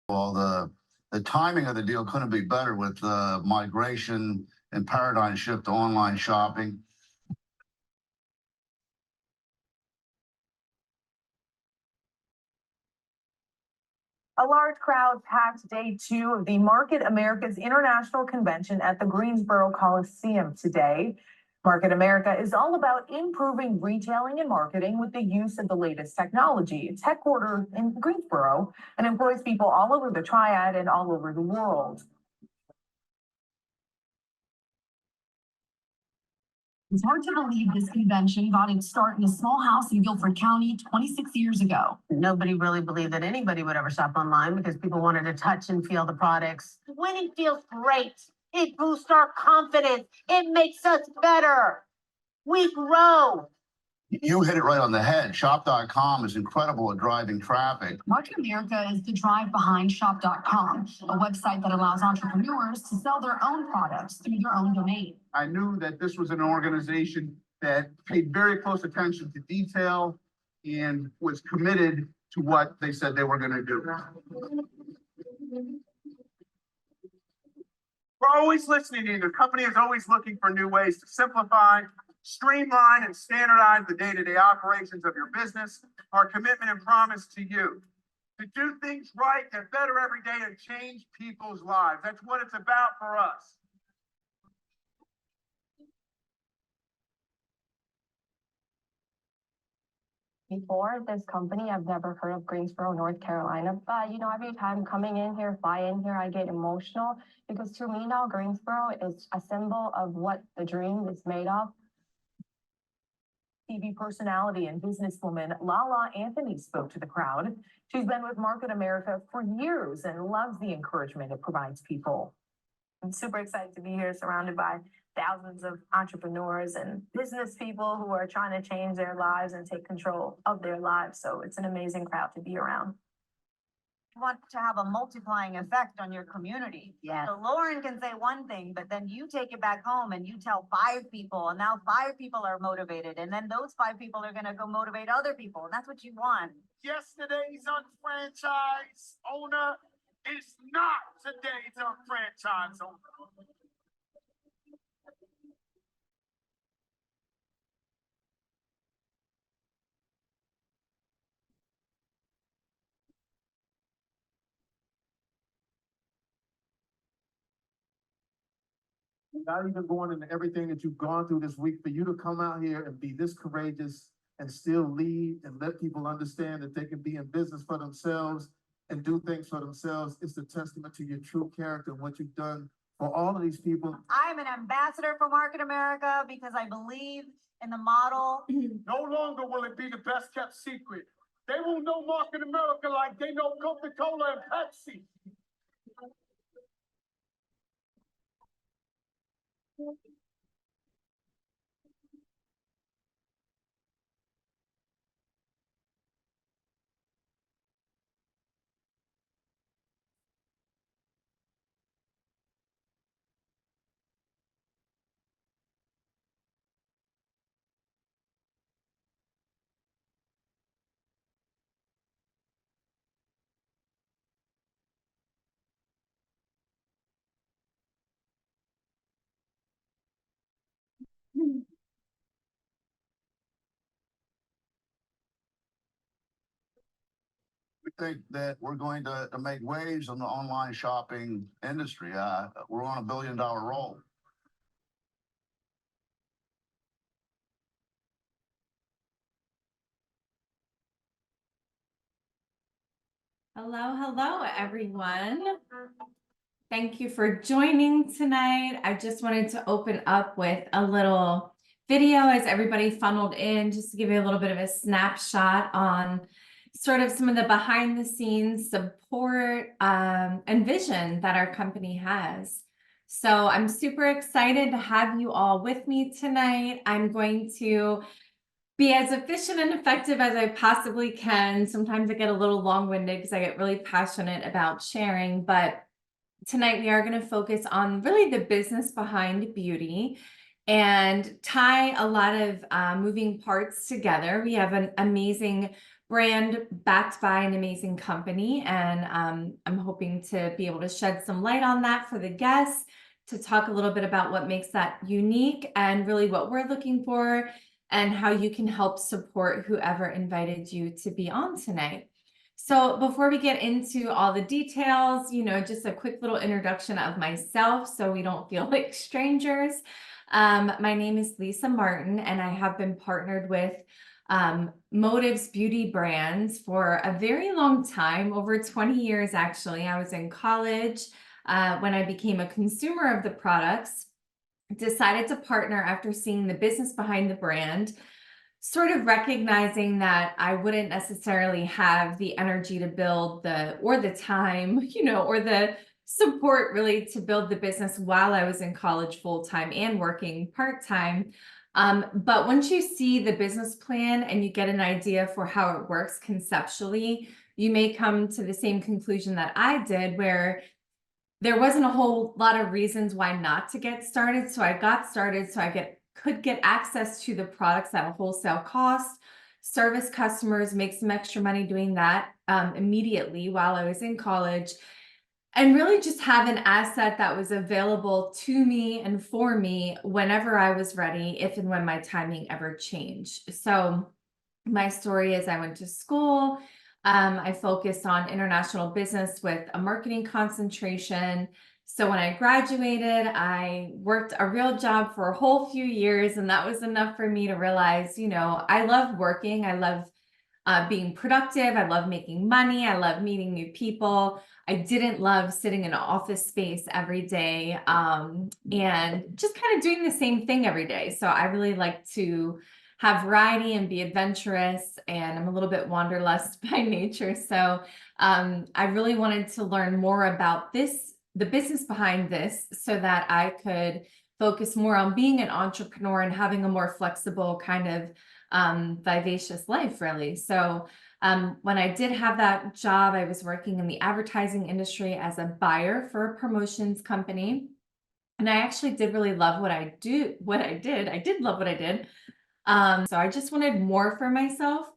Well, the timing of the deal couldn't be better with the migration and paradigm shift to online shopping. A large crowd packed day 2 of the Market America's International Convention at the Greensboro Coliseum today. Market America is all about improving retailing and marketing with the use of the latest technology. It's headquartered in Greensboro and employs people all over the Triad and all over the world. It's hard to believe this convention got its start in a small house in Guilford County 26 years ago. Nobody really believed that anybody would ever shop online because people wanted to touch and feel the products. Winning feels great. It boosts our confidence. It makes us better. We grow. You hit it right on the head. Shop.com is incredible at driving traffic. Market America is the drive behind Shop.com, a website that allows entrepreneurs to sell their own products through their own domain. I knew that this was an organization that paid very close attention to detail and was committed to what they said they were going to do. We're always listening to you. The company is always looking for new ways to simplify, streamline, and standardize the day-to-day operations of your business. Our commitment and promise to you to do things right, get better every day, and change people's lives. That's what it's about for us. Before this company, I've never heard of Greensboro, North Carolina, but every time coming in here, fly in here, I get emotional because to me now, Greensboro is a symbol of what the dream is made of. TV personality and businesswoman Lala Anthony spoke to the crowd. She's been with Market America for years and loves the encouragement it provides people. I'm super excited to be here, surrounded by thousands of entrepreneurs and business people who are trying to change their lives and take control of their lives. So it's an amazing crowd to be around. You want to have a multiplying effect on your community. Yes. So Lauren can say one thing, but then you take it back home and you tell 5 people, and now 5 people are motivated, and then those 5 people are going to go motivate other people, and that's what you want. Yesterday's unfranchised owner is not today's unfranchised owner. Not even going into everything that you've gone through this week, for you to come out here and be this courageous and still lead and let people understand that they can be in business for themselves and do things for themselves, it's a testament to your true character and what you've done for all of these people. I'm an ambassador for Market America because I believe in the model. No longer will it be the best kept secret. They will know Market America like they know Coca-Cola and Pepsi. We think that we're going to make waves in the online shopping industry. We're on $1 billion roll. Hello, everyone. Thank you for joining tonight. I just wanted to open up with a little video as everybody funneled in, just to give you a little bit of a snapshot on sort of some of the behind the scenes support and vision that our company has. So I'm super excited to have you all with me tonight. I'm going to be as efficient and effective as I possibly can. Sometimes I get a little long-winded because I get really passionate about sharing, but tonight we are going to focus on really the business behind beauty and tie a lot of moving parts together. We have an amazing brand backed by an amazing company. And I'm hoping to be able to shed some light on that for the guests, to talk a little bit about what makes that unique and really what we're looking for, and how you can help support whoever invited you to be on tonight. So before we get into all the details, just a quick little introduction of myself so we don't feel like strangers. My name is Lisa Martin, and I have been partnered with Motives Beauty Brands for a very long time, over 20 years actually. I was in college when I became a consumer of the products, decided to partner after seeing the business behind the brand, sort of recognizing that I wouldn't necessarily have the energy to build or the time, or the support really to build the business while I was in college full-time and working part-time. But once you see the business plan and you get an idea for how it works conceptually, you may come to the same conclusion that I did, where there wasn't a whole lot of reasons why not to get started. So I got started so I could get access to the products at a wholesale cost, service customers, make some extra money doing that immediately while I was in college, and really just have an asset that was available to me and for me whenever I was ready, if and when my timing ever changed. So my story is, I went to school. I focused on international business with a marketing concentration. So when I graduated, I worked a real job for a whole few years, and that was enough for me to realize, I love working. I love being productive. I love making money. I love meeting new people. I didn't love sitting in an office space every day and just kind of doing the same thing every day. So I really like to have variety and be adventurous, and I'm a little bit wanderlust by nature. So I really wanted to learn more about the business behind this, so that I could focus more on being an entrepreneur and having a more flexible kind of vivacious life, really. So when I did have that job, I was working in the advertising industry as a buyer for a promotions company. And I actually did really love what I did. I did love what I did. So I just wanted more for myself.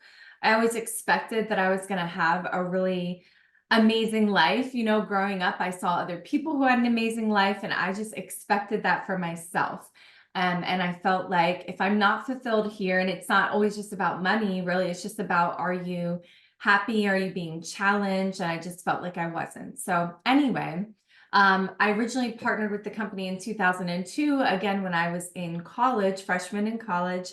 I always expected that I was going to have a really amazing life. Growing up, I saw other people who had an amazing life, and I just expected that for myself. And I felt like if I'm not fulfilled here, and it's not always just about money, really, it's just about, are you happy? Are you being challenged? And I just felt like I wasn't. So anyway, I originally partnered with the company in 2002, again, when I was in college, freshman in college,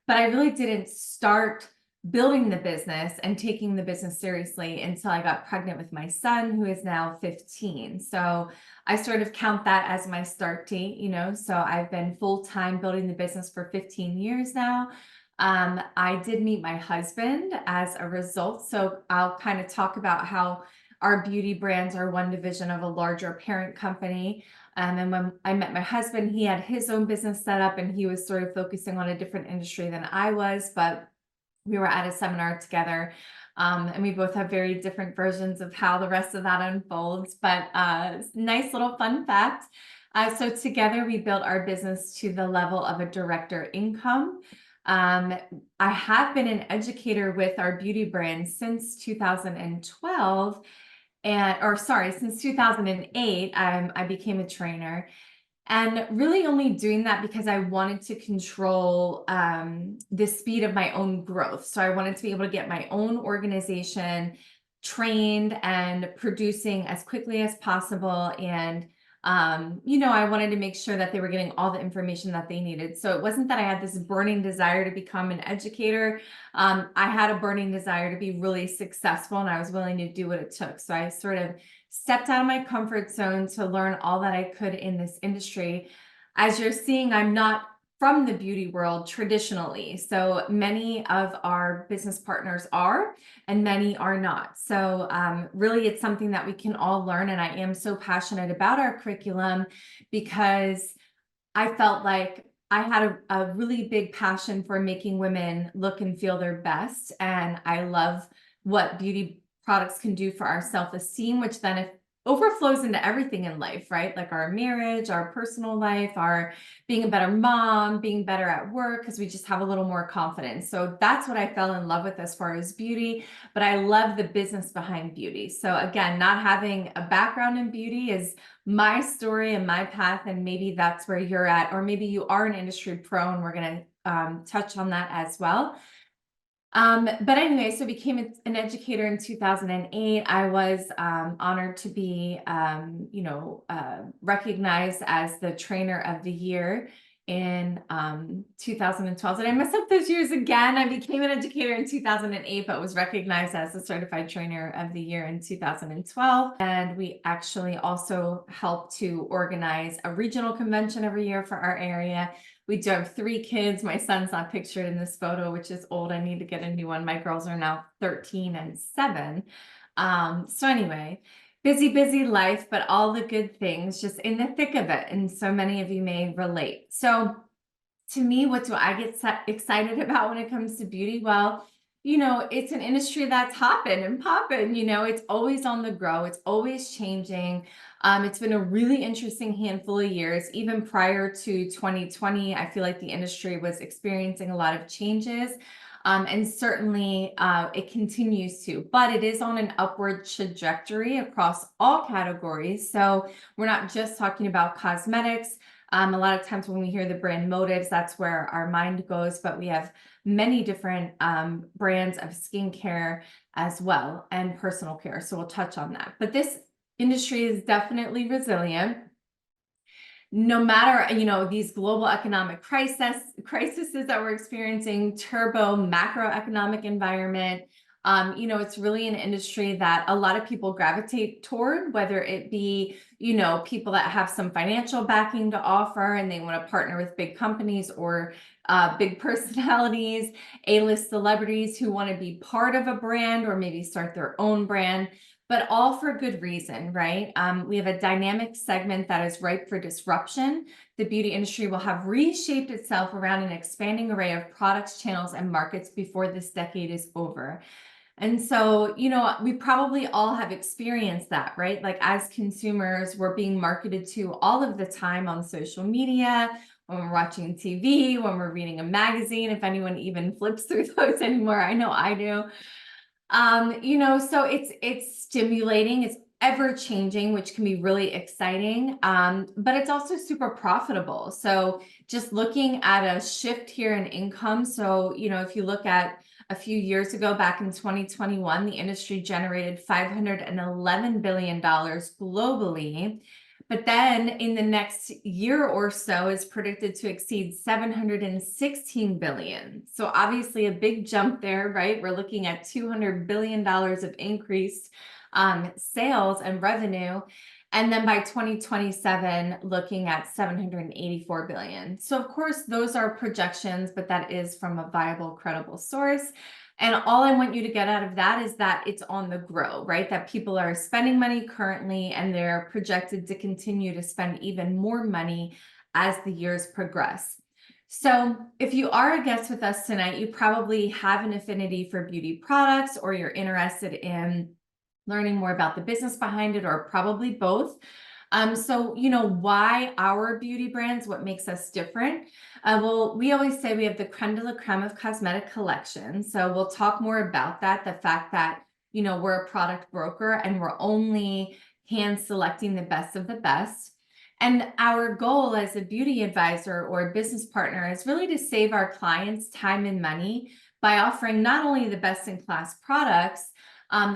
but I really didn't start building the business and taking the business seriously until I got pregnant with my son, who is now 15. So I sort of count that as my start date, so I've been full-time building the business for 15 years now. I did meet my husband as a result. So I'll kind of talk about how our beauty brands are one division of a larger parent company. And when I met my husband, he had his own business set up, and he was sort of focusing on a different industry than I was, but we were at a seminar together, and we both have very different versions of how the rest of that unfolds, but nice little fun fact. So together we built our business to the level of a director income. I have been an educator with our beauty brand since 2012, since 2008, I became a trainer. And really only doing that because I wanted to control the speed of my own growth. So I wanted to be able to get my own organization trained and producing as quickly as possible. And, I wanted to make sure that they were getting all the information that they needed. So it wasn't that I had this burning desire to become an educator. I had a burning desire to be really successful, and I was willing to do what it took. So I sort of stepped out of my comfort zone to learn all that I could in this industry. As you're seeing, I'm not from the beauty world traditionally. So many of our business partners are, and many are not. So really, it's something that we can all learn. And I am so passionate about our curriculum because I felt like I had a really big passion for making women look and feel their best. And I love what beauty products can do for our self-esteem, which then overflows into everything in life, right? Like our marriage, our personal life, our being a better mom, being better at work, because we just have a little more confidence. So that's what I fell in love with as far as beauty, but I love the business behind beauty. So again, not having a background in beauty is my story and my path, and maybe that's where you're at, or maybe you are an industry pro, and we're going to touch on that as well. But anyway, so became an educator in 2008. I was honored to be, recognized as the trainer of the year in 2012. Did I mess up those years again? I became an educator in 2008, but was recognized as the certified trainer of the year in 2012. And we actually also help to organize a regional convention every year for our area. We do have 3 kids. My son's not pictured in this photo, which is old. I need to get a new one. My girls are now 13 and 7. So anyway, busy life, but all the good things just in the thick of it. And so many of you may relate. So to me, what do I get excited about when it comes to beauty? Well, it's an industry that's hopping and popping, it's always on the grow. It's always changing. It's been a really interesting handful of years. Even prior to 2020, I feel like the industry was experiencing a lot of changes. And certainly it continues to, but it is on an upward trajectory across all categories. So we're not just talking about cosmetics. A lot of times when we hear the brand motives, that's where our mind goes, but we have many different brands of skincare as well, and personal care. So we'll touch on that. But this industry is definitely resilient. No matter, these global economic crises that we're experiencing, turbo macroeconomic environment, it's really an industry that a lot of people gravitate toward, whether it be, people that have some financial backing to offer and they want to partner with big companies, or big personalities, A-list celebrities who want to be part of a brand or maybe start their own brand, but all for good reason, right? We have a dynamic segment that is ripe for disruption. The beauty industry will have reshaped itself around an expanding array of products, channels, and markets before this decade is over. And so, we probably all have experienced that, right? Like as consumers, we're being marketed to all of the time on social media, when we're watching TV, when we're reading a magazine, if anyone even flips through those anymore. I know I do. So it's stimulating, it's ever changing, which can be really exciting. But it's also super profitable. So just looking at a shift here in income. So, if you look at a few years ago, back in 2021, the industry generated $511 billion globally. But then in the next year or so is predicted to exceed $716 billion. So obviously a big jump there, right? We're looking at $200 billion of increased sales and revenue. And then by 2027, looking at $784 billion. So of course, those are projections, but that is from a viable, credible source. And all I want you to get out of that is that it's on the grow, right? That people are spending money currently, and they're projected to continue to spend even more money as the years progress. So if you are a guest with us tonight, you probably have an affinity for beauty products, or you're interested in learning more about the business behind it, or probably both. So, why our beauty brands, what makes us different? Well, we always say we have the creme de la creme of cosmetic collections. So we'll talk more about that. The fact that, we're a product broker and we're only hand selecting the best of the best. And our goal as a beauty advisor or a business partner is really to save our clients time and money by offering not only the best in class products,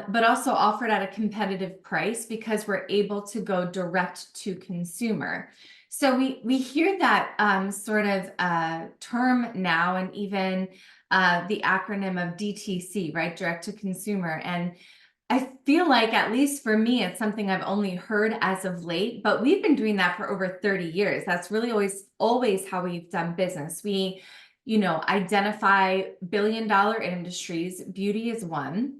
but also offered at a competitive price, because we're able to go direct to consumer. So we hear that sort of term now, and even the acronym of DTC, right? Direct to consumer. And I feel like, at least for me, it's something I've only heard as of late, but we've been doing that for over 30 years. That's really always how we've done business. We, identify billion-dollar industries. Beauty is one.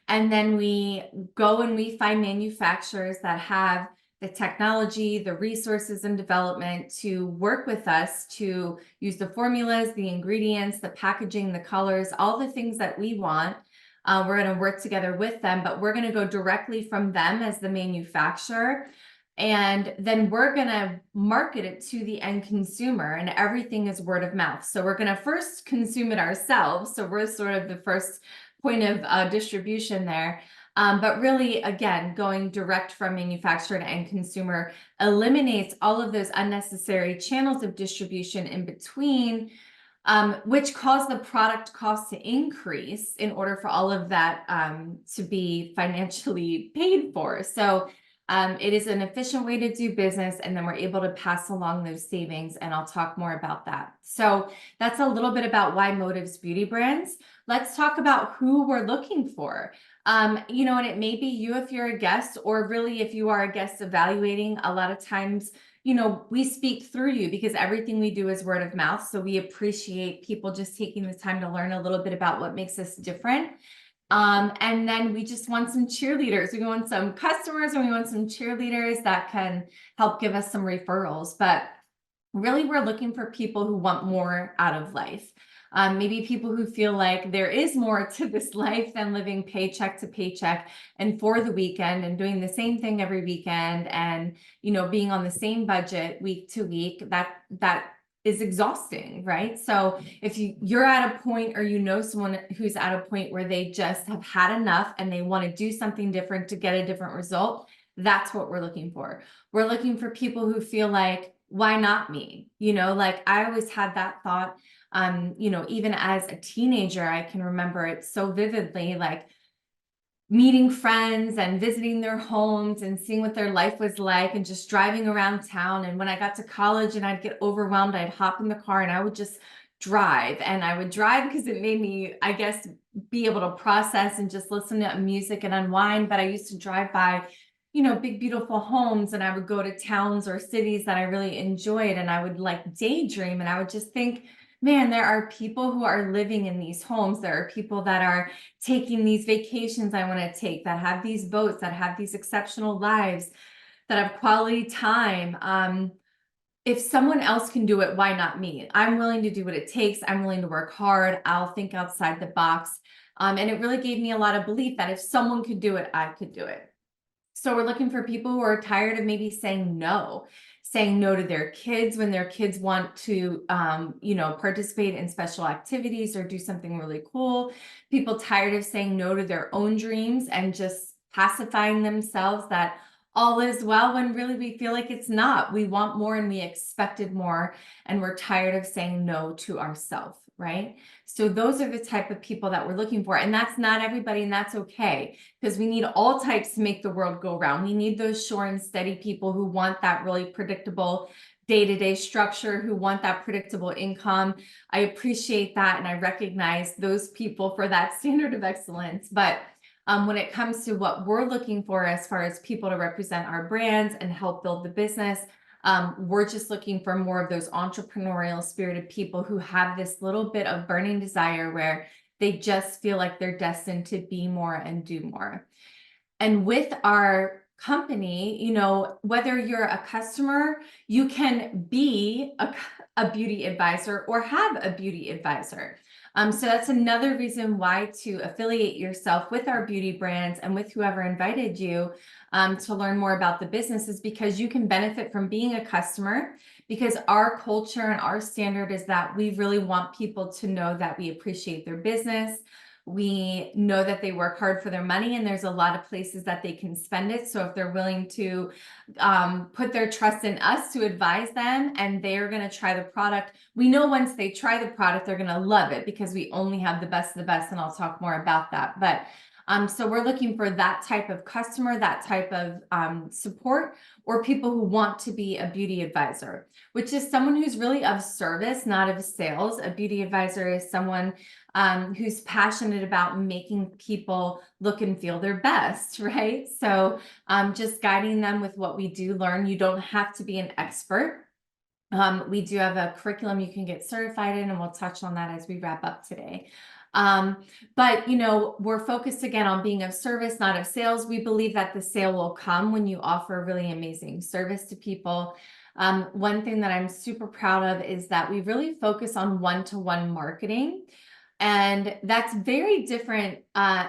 And then we go and we find manufacturers that have the technology, the resources and development to work with us to use the formulas, the ingredients, the packaging, the colors, all the things that we want, We're going to work together with them, but we're going to go directly from them as the manufacturer. And then we're going to market it to the end consumer, and everything is word of mouth. So we're going to first consume it ourselves. So we're sort of the first point of distribution there. But really, again, going direct from manufacturer to end consumer eliminates all of those unnecessary channels of distribution in between, which cause the product cost to increase in order for all of that to be financially paid for. So it is an efficient way to do business, and then we're able to pass along those savings, and I'll talk more about that. So that's a little bit about why Motives Beauty Brands. Let's talk about who we're looking for. You know, and it may be you if you're a guest, or really if you are a guest evaluating. A lot of times, you know, we speak through you because everything we do is word of mouth. So we appreciate people just taking the time to learn a little bit about what makes us different. And then we just want some cheerleaders. We want some customers, and we want some cheerleaders that can help give us some referrals. But really, we're looking for people who want more out of life. Maybe people who feel like there is more to this life than living paycheck to paycheck and for the weekend and doing the same thing every weekend, and, you know, being on the same budget week to week. That is exhausting, right? So if you're at a point, or you know someone who's at a point where they just have had enough and they want to do something different to get a different result, that's what we're looking for. We're looking for people who feel like, why not me? You know, like I always had that thought, you know, even as a teenager, I can remember it so vividly, like meeting friends and visiting their homes and seeing what their life was like, and just driving around town. And when I got to college and I'd get overwhelmed, I'd hop in the car and I would just drive. And I would drive because it made me, I guess, be able to process and just listen to music and unwind. But I used to drive by, you know, big, beautiful homes, and I would go to towns or cities that I really enjoyed, and I would like daydream, and I would just think, man, there are people who are living in these homes. There are people that are taking these vacations I want to take, that have these boats, that have these exceptional lives, that have quality time. If someone else can do it, why not me? I'm willing to do what it takes. I'm willing to work hard. I'll think outside the box. And it really gave me a lot of belief that if someone could do it, I could do it. So we're looking for people who are tired of maybe saying no to their kids when their kids want to, you know, participate in special activities or do something really cool. People tired of saying no to their own dreams and just pacifying themselves that all is well, when really we feel like it's not. We want more and we expected more, and we're tired of saying no to ourselves, right? So those are the type of people that we're looking for. And that's not everybody, and that's okay, because we need all types to make the world go round. We need those sure and steady people who want that really predictable day-to-day structure, who want that predictable income. I appreciate that, and I recognize those people for that standard of excellence. But when it comes to what we're looking for as far as people to represent our brands and help build the business, we're just looking for more of those entrepreneurial spirited people who have this little bit of burning desire where they just feel like they're destined to be more and do more. And with our company, you know, whether you're a customer, you can be a beauty advisor or have a beauty advisor. So that's another reason why to affiliate yourself with our beauty brands and with whoever invited you to learn more about the business, is because you can benefit from being a customer, because our culture and our standard is that we really want people to know that we appreciate their business. We know that they work hard for their money, and there's a lot of places that they can spend it. So if they're willing to put their trust in us to advise them, and they're going to try the product, we know once they try the product, they're going to love it, because we only have the best of the best. And I'll talk more about that. But so we're looking for that type of customer, that type of support, or people who want to be a beauty advisor, which is someone who's really of service, not of sales. A beauty advisor is someone who's passionate about making people look and feel their best, right? So just guiding them with what we do learn. You don't have to be an expert. We do have a curriculum you can get certified in, and we'll touch on that as we wrap up today. But, you know, we're focused again on being of service, not of sales. We believe that the sale will come when you offer really amazing service to people. One thing that I'm super proud of is that we really focus on one-to-one marketing. And that's very different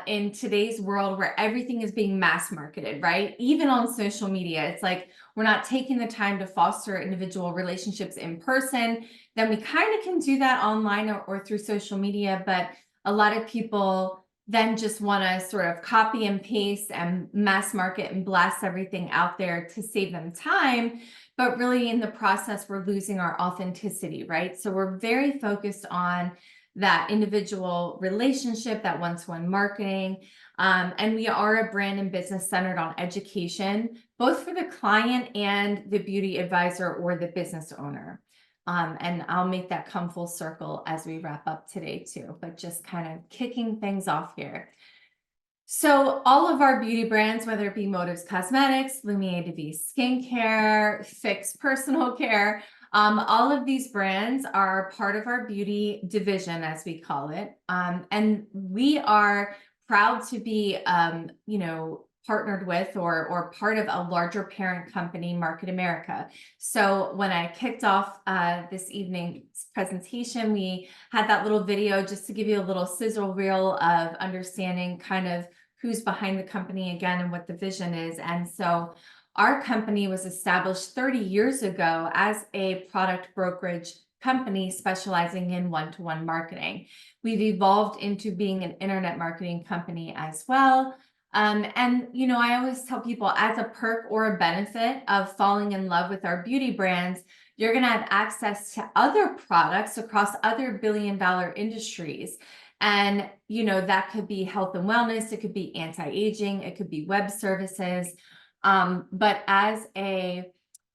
in today's world where everything is being mass marketed, right? Even on social media, it's like we're not taking the time to foster individual relationships in person. Then we kind of can do that online or through social media, but a lot of people then just want to sort of copy and paste and mass market and blast everything out there to save them time. But really in the process, we're losing our authenticity, right? So we're very focused on that individual relationship, that one-to-one marketing. And we are a brand and business centered on education, both for the client and the beauty advisor or the business owner. And I'll make that come full circle as we wrap up today too, but just kind of kicking things off here. So all of our beauty brands, whether it be Motives Cosmetics, Lumiere de Vie Skincare, Fix Personal Care, all of these brands are part of our beauty division, as we call it. And we are proud to be, partnered with or part of a larger parent company, Market America. So when I kicked off this evening's presentation, we had that little video just to give you a little sizzle reel of understanding kind of who's behind the company again and what the vision is. And so our company was established 30 years ago as a product brokerage company specializing in one-to-one marketing. We've evolved into being an internet marketing company as well. I always tell people, as a perk or a benefit of falling in love with our beauty brands, you're going to have access to other products across other billion-dollar industries. And, that could be health and wellness, it could be anti-aging, it could be web services. But as a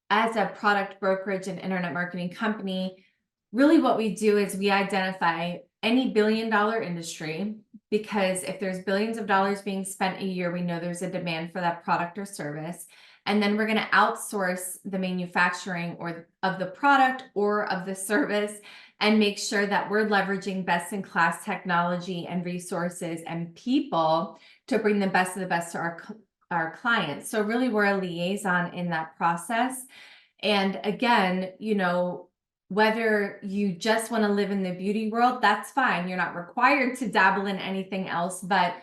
product brokerage and internet marketing company, really what we do is we identify any billion-dollar industry, because if there's billions of dollars being spent a year, we know there's a demand for that product or service. And then we're going to outsource the manufacturing of the product or of the service and make sure that we're leveraging best-in-class technology and resources and people to bring the best of the best to our clients. So really we're a liaison in that process. And again, whether you just want to live in the beauty world, that's fine. You're not required to dabble in anything else, but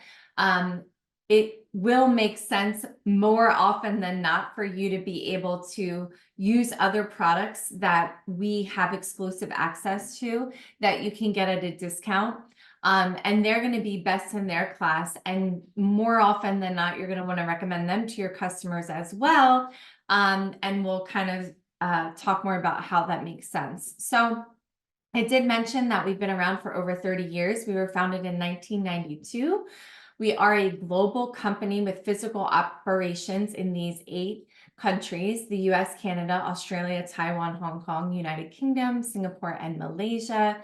it will make sense more often than not for you to be able to use other products that we have exclusive access to that you can get at a discount. And they're going to be best in their class. And more often than not, you're going to want to recommend them to your customers as well. And we'll kind of talk more about how that makes sense. So I did mention that we've been around for over 30 years. We were founded in 1992. We are a global company with physical operations in these 8 countries: the US, Canada, Australia, Taiwan, Hong Kong, United Kingdom, Singapore, and Malaysia.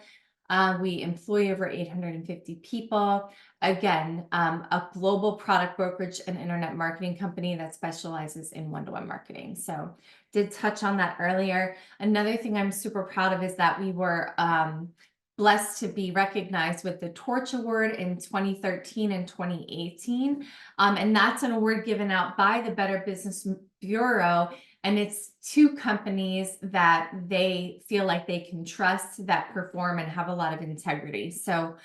We employ over 850 people. Again, a global product brokerage and internet marketing company that specializes in one-to-one marketing. So did touch on that earlier. Another thing I'm super proud of is that we were blessed to be recognized with the Torch Award in 2013 and 2018. And that's an award given out by the Better Business Bureau. And it's 2 companies that they feel like they can trust, that perform and have a lot of integrity. So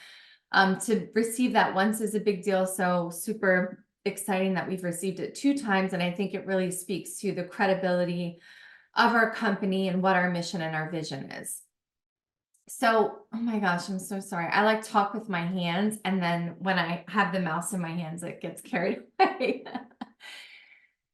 to receive that once is a big deal. So super exciting that we've received it 2 times. And I think it really speaks to the credibility of our company and what our mission and our vision is. So, oh my gosh, I'm so sorry. I like talk with my hands, and then when I have the mouse in my hands, it gets carried away.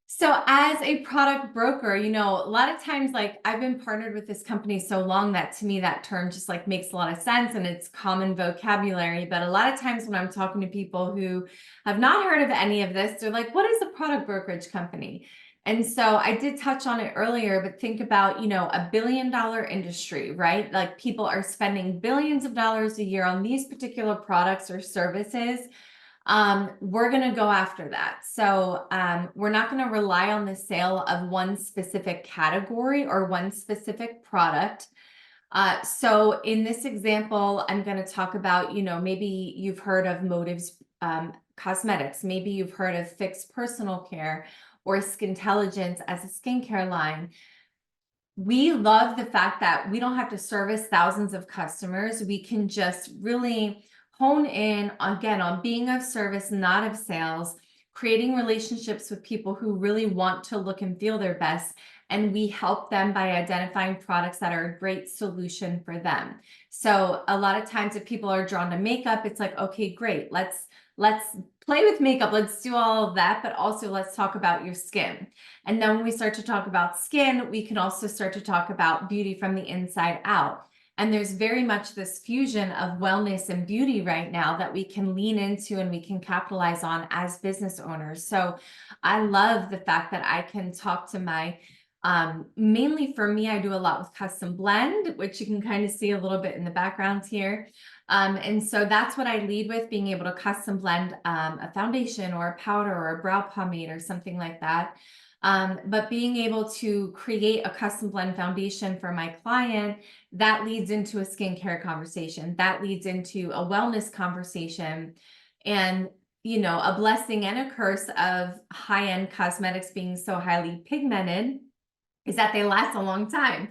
So as a product broker, a lot of times, like, I've been partnered with this company so long that to me that term just like makes a lot of sense and it's common vocabulary. But a lot of times when I'm talking to people who have not heard of any of this, they're like, what is a product brokerage company? And so I did touch on it earlier, but think about, a billion-dollar industry, right? Like, people are spending billions of dollars a year on these particular products or services. We're going to go after that. So we're not going to rely on the sale of one specific category or one specific product. So in this example, I'm going to talk about, maybe you've heard of Motives Cosmetics. Maybe you've heard of Fix Personal Care or Skintelligence as a skincare line. We love the fact that we don't have to service thousands of customers. We can just really hone in again on being of service, not of sales, creating relationships with people who really want to look and feel their best. And we help them by identifying products that are a great solution for them. So a lot of times if people are drawn to makeup, it's like, okay, great, let's play with makeup, let's do all of that, but also let's talk about your skin. And then when we start to talk about skin, we can also start to talk about beauty from the inside out. And there's very much this fusion of wellness and beauty right now that we can lean into and we can capitalize on as business owners. So I love the fact that I can talk to my, mainly for me, I do a lot with custom blend, which you can kind of see a little bit in the background here. And so that's what I lead with, being able to custom blend a foundation or a powder or a brow pomade or something like that. But being able to create a custom blend foundation for my client, that leads into a skincare conversation, that leads into a wellness conversation, and you know, a blessing and a curse of high-end cosmetics being so highly pigmented is that they last a long time.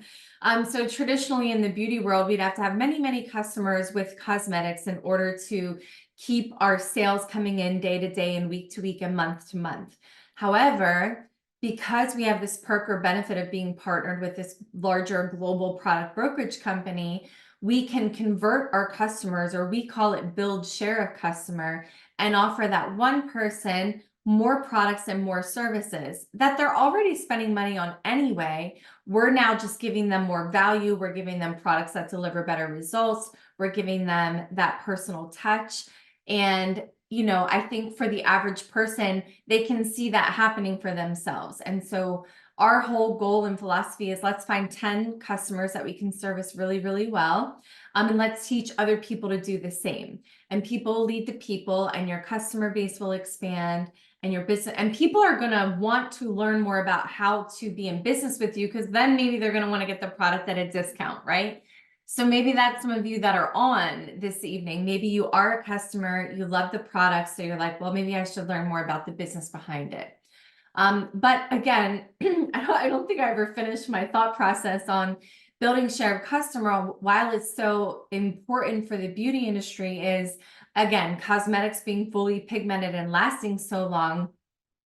So traditionally in the beauty world, we'd have to have many, many customers with cosmetics in order to keep our sales coming in day to day and week to week and month to month. However, because we have this perk or benefit of being partnered with this larger global product brokerage company, we can convert our customers, or we call it build share of customer, and offer that one person more products and more services that they're already spending money on anyway. We're now just giving them more value. We're giving them products that deliver better results. We're giving them that personal touch. And you know, I think for the average person, they can see that happening for themselves. And so our whole goal and philosophy is let's find 10 customers that we can service really, really well. And let's teach other people to do the same. And people lead to people, and your customer base will expand, and your business, and people are going to want to learn more about how to be in business with you, because then maybe they're going to want to get the product at a discount, right? So maybe that's some of you that are on this evening. Maybe you are a customer, you love the product, so you're like, well, maybe I should learn more about the business behind it. But again, I don't think I ever finished my thought process on building share of customer. While it's so important for the beauty industry, is again, cosmetics being fully pigmented and lasting so long,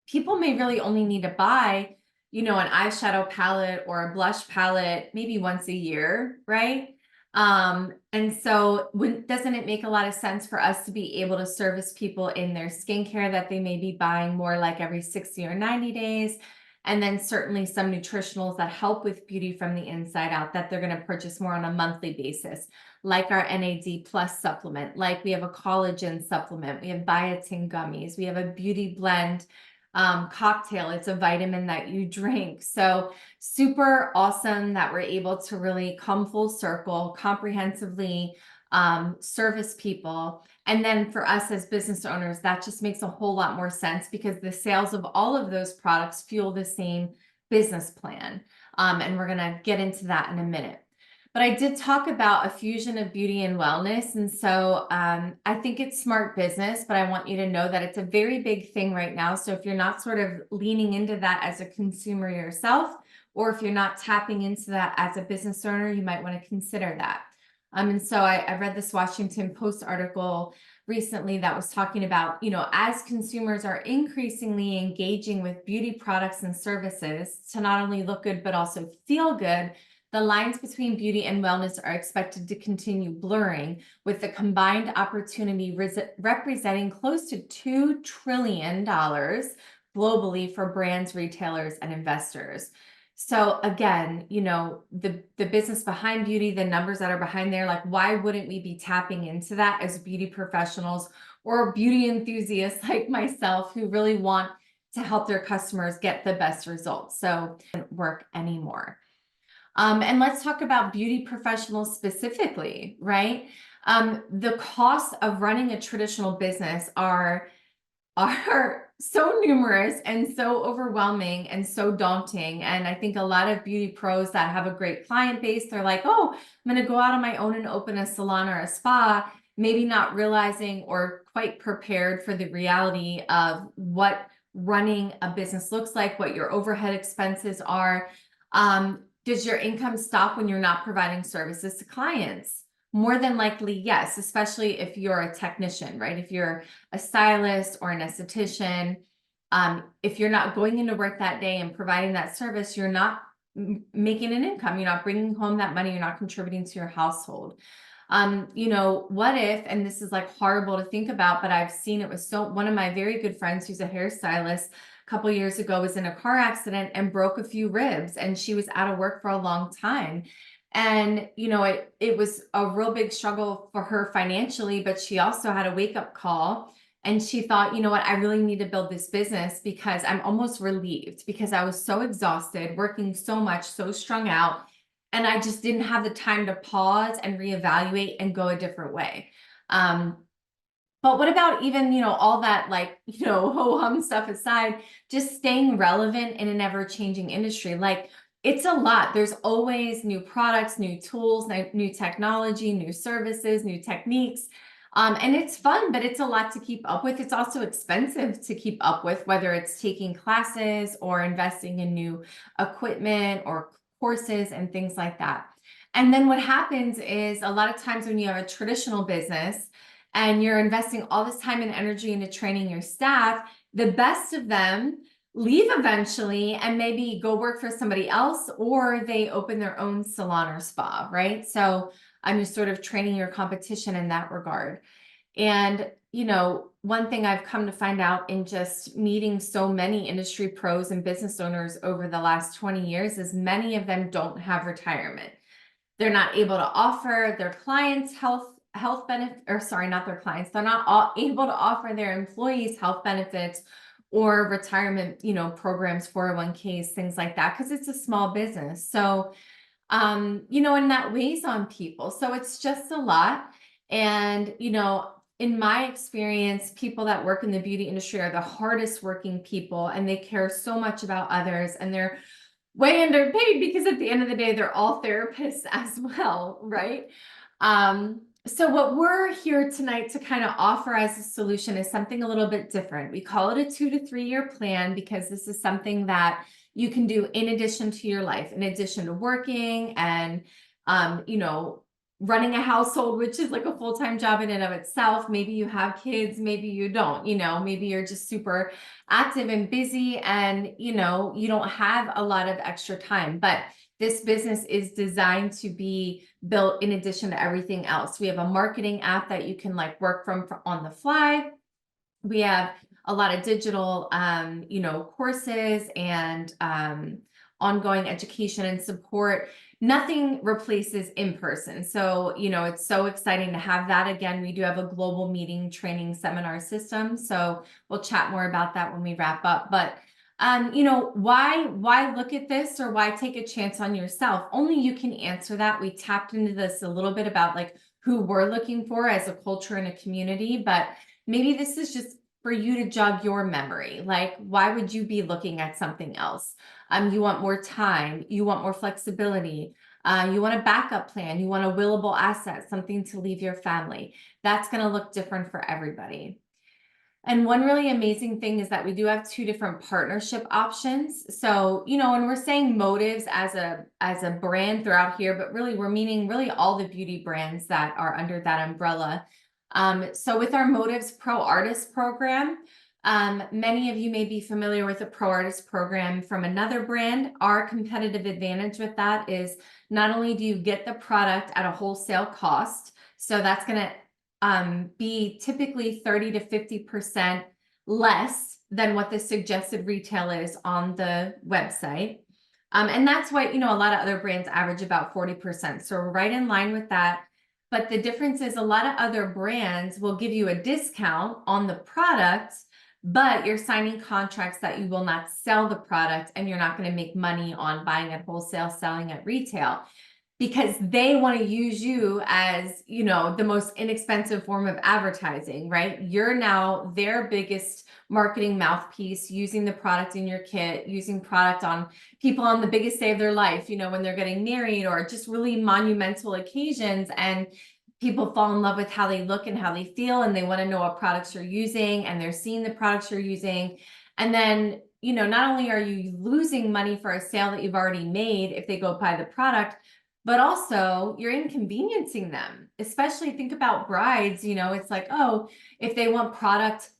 people may really only need to buy, you know, an eyeshadow palette or a blush palette maybe once a year, right? And so doesn't it make a lot of sense for us to be able to service people in their skincare that they may be buying more like every 60 or 90 days? And then certainly some nutritionals that help with beauty from the inside out that they're going to purchase more on a monthly basis, like our NAD plus supplement, like we have a collagen supplement, we have biotin gummies, we have a beauty blend cocktail. It's a vitamin that you drink. So super awesome that we're able to really come full circle, comprehensively service people. And then for us as business owners, that just makes a whole lot more sense, because the sales of all of those products fuel the same business plan. And we're going to get into that in a minute. But I did talk about a fusion of beauty and wellness. And so I think it's smart business, but I want you to know that it's a very big thing right now. So if you're not sort of leaning into that as a consumer yourself, or if you're not tapping into that as a business owner, you might want to consider that. And so I read this Washington Post article recently that was talking about, you know, as consumers are increasingly engaging with beauty products and services to not only look good, but also feel good, the lines between beauty and wellness are expected to continue blurring, with the combined opportunity representing close to $2 trillion globally for brands, retailers, and investors. So again, you know, the business behind beauty, the numbers that are behind there, like why wouldn't we be tapping into that as beauty professionals or beauty enthusiasts like myself who really want to help their customers get the best results? So it doesn't work anymore. And let's talk about beauty professionals specifically, right? The costs of running a traditional business are so numerous and so overwhelming and so daunting. And I think a lot of beauty pros that have a great client base, they're like, oh, I'm going to go out on my own and open a salon or a spa, maybe not realizing or quite prepared for the reality of what running a business looks like, what your overhead expenses are. Does your income stop when you're not providing services to clients? more than likely, yes, especially if you're a technician, right? If you're a stylist or an esthetician, if you're not going into work that day and providing that service, you're not making an income, you're not bringing home that money, you're not contributing to your household. You know, what if, and this is like horrible to think about, but I've seen it with one of my very good friends who's a hairstylist a couple years ago was in a car accident and broke a few ribs, and she was out of work for a long time. And, you know, it was a real big struggle for her financially, but she also had a wake-up call. And she thought, you know what, I really need to build this business because I'm almost relieved because I was so exhausted, working so much, so strung out. And I just didn't have the time to pause and reevaluate and go a different way. But what about even, you know, all that like, you know, ho-hum stuff aside, just staying relevant in an ever-changing industry? Like, it's a lot. There's always new products, new tools, new technology, new services, new techniques. And it's fun, but it's a lot to keep up with. It's also expensive to keep up with, whether it's taking classes or investing in new equipment or courses and things like that. And then what happens is a lot of times when you have a traditional business and you're investing all this time and energy into training your staff, the best of them leave eventually and maybe go work for somebody else, or they open their own salon or spa, right? So I'm just sort of training your competition in that regard. And, you know, one thing I've come to find out in just meeting so many industry pros and business owners over the last 20 years is many of them don't have retirement. They're not able to offer their clients health benefits, or sorry, not their clients. They're not able to offer their employees health benefits or retirement, you know, programs, 401ks, things like that, because it's a small business. So, you know, and that weighs on people. So it's just a lot. And, you know, in my experience, people that work in the beauty industry are the hardest working people, and they care so much about others, and they're way underpaid because at the end of the day, they're all therapists as well, right? So what we're here tonight to kind of offer as a solution is something a little bit different. We call it a 2 to 3 year plan because this is something that you can do in addition to your life, in addition to working and, you know, running a household, which is like a full-time job in and of itself. Maybe you have kids, maybe you don't, you know, maybe you're just super active and busy and, you know, you don't have a lot of extra time, but this business is designed to be built in addition to everything else. We have a marketing app that you can like work from on the fly. We have a lot of digital, you know, courses and ongoing education and support. Nothing replaces in person. So, you know, it's so exciting to have that. Again, we do have a global meeting training seminar system. So we'll chat more about that when we wrap up. But, you know, why look at this, or why take a chance on yourself? Only you can answer that. We tapped into this a little bit about like who we're looking for as a culture and a community, but maybe this is just for you to jog your memory. Like, why would you be looking at something else? You want more time, you want more flexibility, you want a backup plan, you want a willable asset, something to leave your family. That's going to look different for everybody. And one really amazing thing is that we do have 2 different partnership options. So, you know, and we're saying Motives as a brand throughout here, but really we're meaning really all the beauty brands that are under that umbrella. So with our Motives Pro Artist program, many of you may be familiar with the Pro Artist program from another brand. Our competitive advantage with that is not only do you get the product at a wholesale cost, so that's going to be typically 30 to 50% less than what the suggested retail is on the website. And that's why, you know, a lot of other brands average about 40%. So we're right in line with that. But the difference is a lot of other brands will give you a discount on the product, but you're signing contracts that you will not sell the product, and you're not going to make money on buying at wholesale, selling at retail, because they want to use you as, you know, the most inexpensive form of advertising, right? You're now their biggest marketing mouthpiece, using the product in your kit, using product on people on the biggest day of their life, you know, when they're getting married or just really monumental occasions, and people fall in love with how they look and how they feel, and they want to know what products you're using, and they're seeing the products you're using. And then, you know, not only are you losing money for a sale that you've already made if they go buy the product, but also you're inconveniencing them. Especially think about brides, you know, it's like, oh, if they want product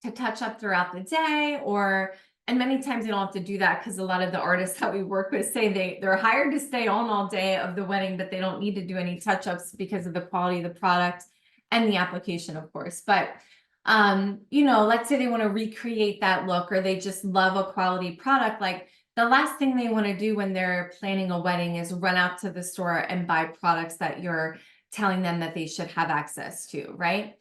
to touch up throughout the day, or and many times you don't have to do that because a lot of the artists that we work with say they're hired to stay on all day of the wedding, but they don't need to do any touch-ups because of the quality of the product and the application, of course. But you know, let's say they want to recreate that look, or they just love a quality product. Like, the last thing they want to do when they're planning a wedding is run out to the store and buy products that you're telling them that they should have access to, right?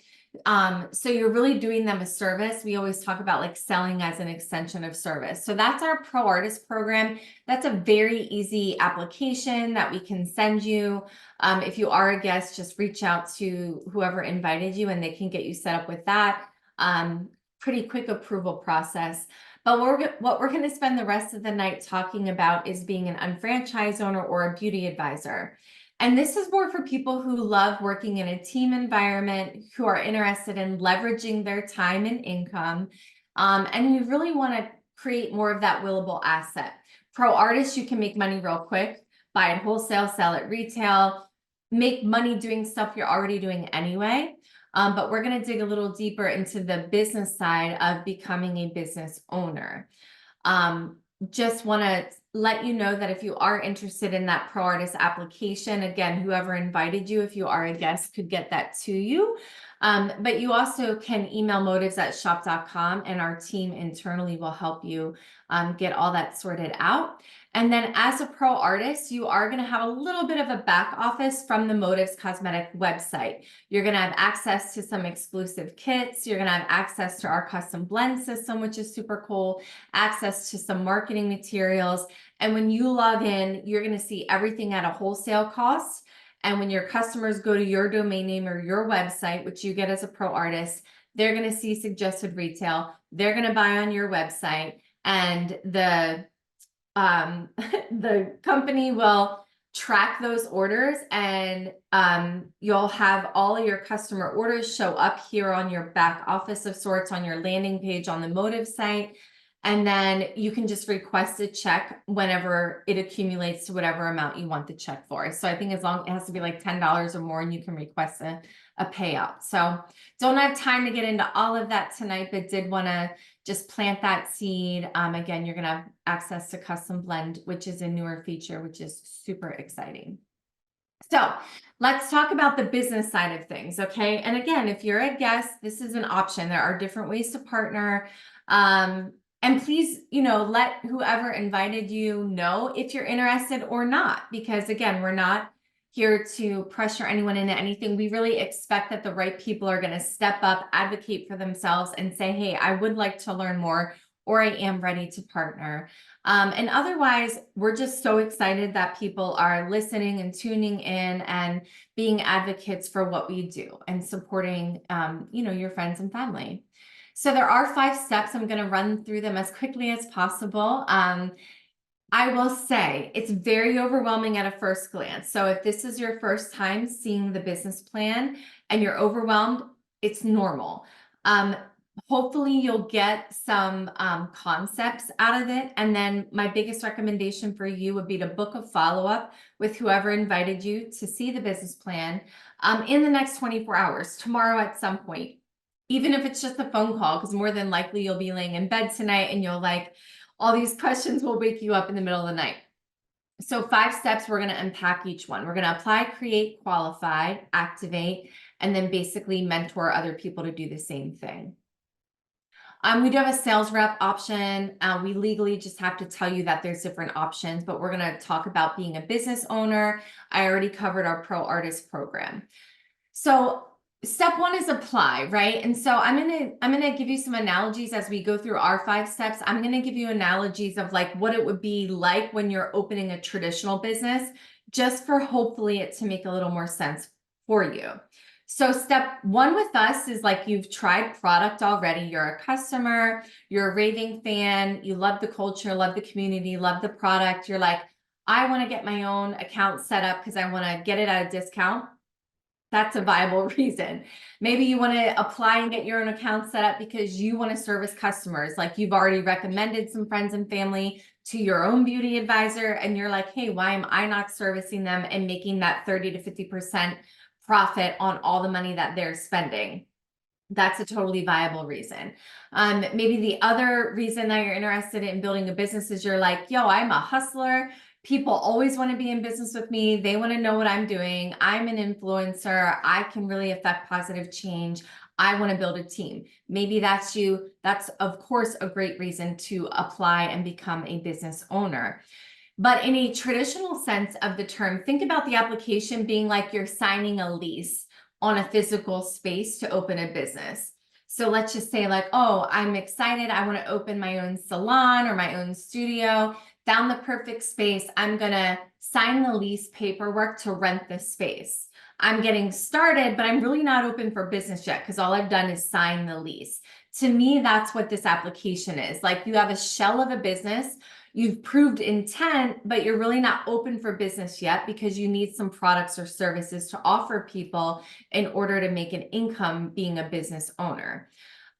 So you're really doing them a service. We always talk about like selling as an extension of service. So that's our Pro Artist program. That's a very easy application that we can send you. If you are a guest, just reach out to whoever invited you and they can get you set up with that. Pretty quick approval process. But what we're going to spend the rest of the night talking about is being an unfranchised owner or a beauty advisor. And this is more for people who love working in a team environment, who are interested in leveraging their time and income, and you really want to create more of that willable asset. Pro artists, you can make money real quick, buy it wholesale, sell it retail, make money doing stuff you're already doing anyway. But we're going to dig a little deeper into the business side of becoming a business owner. Just want to let you know that if you are interested in that Pro Artist application, again, whoever invited you, if you are a guest, could get that to you. But you also can email motives@shop.com and our team internally will help you get all that sorted out. And then as a pro artist, you are going to have a little bit of a back office from the Motives Cosmetic website. You're going to have access to some exclusive kits. You're going to have access to our custom blend system, which is super cool, access to some marketing materials. And when you log in, you're going to see everything at a wholesale cost. And when your customers go to your domain name or your website, which you get as a pro artist, they're going to see suggested retail. They're going to buy on your website, and the company will track those orders, and you'll have all of your customer orders show up here on your back office of sorts, on your landing page on the Motive site. And then you can just request a check whenever it accumulates to whatever amount you want the check for. So I think as long, it has to be like $10 or more, and you can request a payout. So don't have time to get into all of that tonight, but did want to just plant that seed. Again, you're going to have access to Custom Blend, which is a newer feature, which is super exciting. So let's talk about the business side of things. Okay. And again, if you're a guest, this is an option. There are different ways to partner. And please, you know, let whoever invited you know if you're interested or not, because again, we're not here to pressure anyone into anything. We really expect that the right people are going to step up, advocate for themselves, and say, hey, I would like to learn more, or I am ready to partner. And otherwise, we're just so excited that people are listening and tuning in and being advocates for what we do and supporting, you know, your friends and family. So there are 5 steps. I'm going to run through them as quickly as possible. I will say it's very overwhelming at a first glance. So if this is your first time seeing the business plan and you're overwhelmed, it's normal. Hopefully you'll get some concepts out of it. And then my biggest recommendation for you would be to book a follow-up with whoever invited you to see the business plan in the next 24 hours, tomorrow at some point. Even if it's just a phone call, because more than likely you'll be laying in bed tonight and you'll like, all these questions will wake you up in the middle of the night. So 5 steps, we're going to unpack each one. We're going to apply, create, qualify, activate, and then basically mentor other people to do the same thing. We do have a sales rep option. We legally just have to tell you that there's different options, but we're going to talk about being a business owner. I already covered our Pro Artist program. So step 1 is apply, right? And so I'm gonna give you some analogies as we go through our 5 steps. I'm gonna give you analogies of like what it would be like when you're opening a traditional business, just for hopefully it to make a little more sense for you. So step 1 with us is like you've tried product already. You're a customer, you're a raving fan, you love the culture, love the community, love the product. You're like, I want to get my own account set up because I want to get it at a discount. That's a viable reason. Maybe you want to apply and get your own account set up because you want to service customers. Like you've already recommended some friends and family to your own beauty advisor and you're like, hey, why am I not servicing them and making that 30 to 50% profit on all the money that they're spending? That's a totally viable reason. Maybe the other reason that you're interested in building a business is you're like, yo, I'm a hustler. People always want to be in business with me. They want to know what I'm doing. I'm an influencer. I can really affect positive change. I want to build a team. Maybe that's you. That's, of course, a great reason to apply and become a business owner. But in a traditional sense of the term, think about the application being like you're signing a lease on a physical space to open a business. So let's just say like, oh, I'm excited. I want to open my own salon or my own studio. Found the perfect space. I'm going to sign the lease paperwork to rent the space. I'm getting started, but I'm really not open for business yet because all I've done is sign the lease. To me, that's what this application is. Like you have a shell of a business, you've proved intent, but you're really not open for business yet because you need some products or services to offer people in order to make an income being a business owner.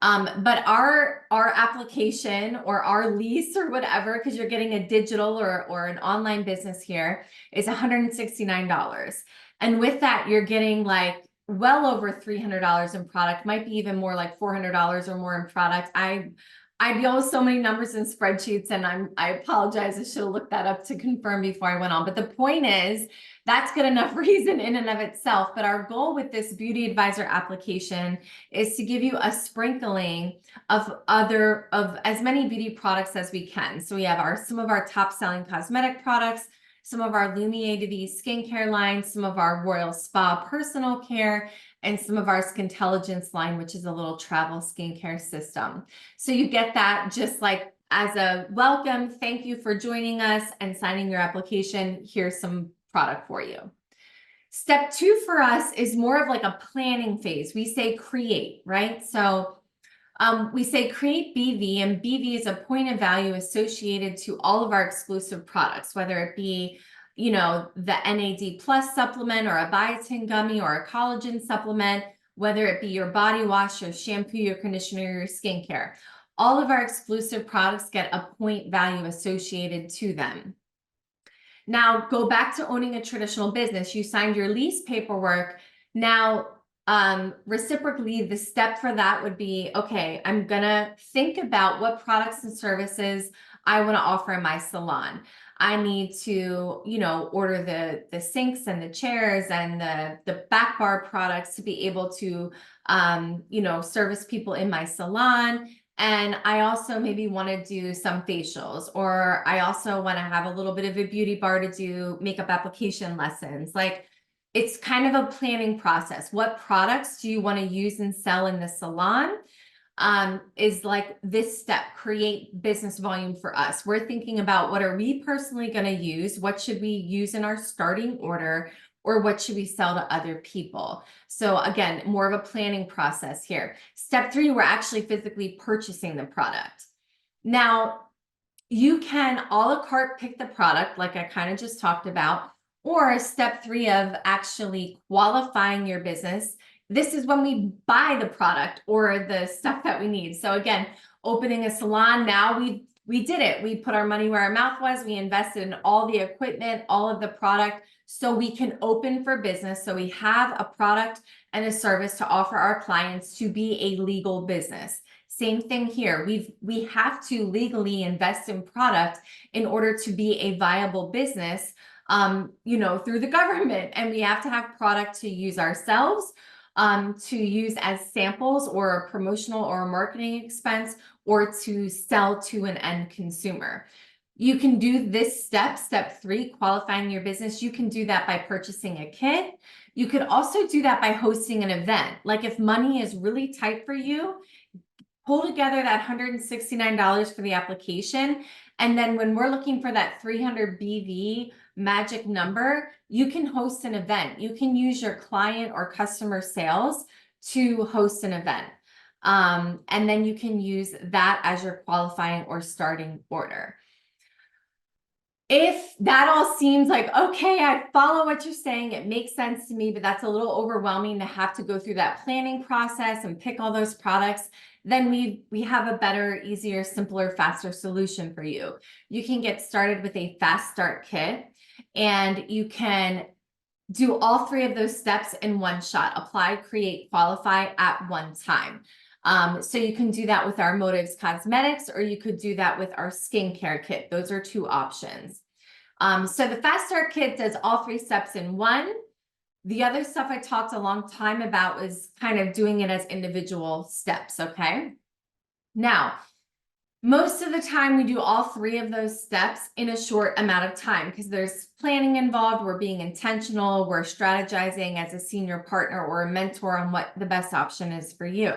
But our application or our lease or whatever, because you're getting a digital or an online business here, is $169. And with that, you're getting like well over $300 in product, might be even more like $400 or more in product. I deal with so many numbers and spreadsheets, and I apologize. I should have looked that up to confirm before I went on. But the point is, that's good enough reason in and of itself. But our goal with this beauty advisor application is to give you a sprinkling of as many beauty products as we can. So we have some of our top selling cosmetic products, some of our Lumiere DV skincare line, some of our Royal Spa personal care, and some of our Skintelligence line, which is a little travel skincare system. So you get that just like as a welcome, thank you for joining us and signing your application. Here's some product for you. Step 2 for us is more of like a planning phase. We say create, right? So we say create BV, and BV is a point of value associated to all of our exclusive products, whether it be, you know, the NAD plus supplement or a biotin gummy or a collagen supplement, whether it be your body wash, your shampoo, your conditioner, your skincare. All of our exclusive products get a point value associated to them. Now go back to owning a traditional business. You signed your lease paperwork. Now, reciprocally, the step for that would be, okay, I'm gonna think about what products and services I want to offer in my salon. I need to, you know, order the sinks and the chairs and the back bar products to be able to, you know, service people in my salon. And I also maybe want to do some facials, or I also want to have a little bit of a beauty bar to do makeup application lessons. Like, it's kind of a planning process. What products do you want to use and sell in the salon? Is like this step, create business volume for us. We're thinking about what are we personally going to use? What should we use in our starting order? Or what should we sell to other people? So again, more of a planning process here. Step 3, we're actually physically purchasing the product. Now, you can a la carte pick the product like I kind of just talked about, or step 3 of actually qualifying your business. This is when we buy the product or the stuff that we need. So again, opening a salon, now we did it. We put our money where our mouth was. We invested in all the equipment, all of the product, so we can open for business. So we have a product and a service to offer our clients to be a legal business. Same thing here. We have to legally invest in product in order to be a viable business, you know, through the government. And we have to have product to use ourselves, to use as samples or a promotional or a marketing expense, or to sell to an end consumer. You can do this step 3, qualifying your business. You can do that by purchasing a kit. You could also do that by hosting an event. Like if money is really tight for you, pull together that $169 for the application. And then when we're looking for that 300 BV magic number, you can host an event. You can use your client or customer sales to host an event. And then you can use that as your qualifying or starting order. if that all seems like, okay, I follow what you're saying, it makes sense to me, but that's a little overwhelming to have to go through that planning process and pick all those products, then we have a better, easier, simpler, faster solution for you. You can get started with a fast start kit, and you can do all 3 of those steps in one shot: apply, create, qualify at one time. So you can do that with our Motives Cosmetics, or you could do that with our skincare kit. Those are 2 options. So the Fast Start Kit does all 3 steps in one. The other stuff I talked a long time about was kind of doing it as individual steps, okay? Now, most of the time we do all 3 of those steps in a short amount of time because there's planning involved. We're being intentional. We're strategizing as a senior partner or a mentor on what the best option is for you.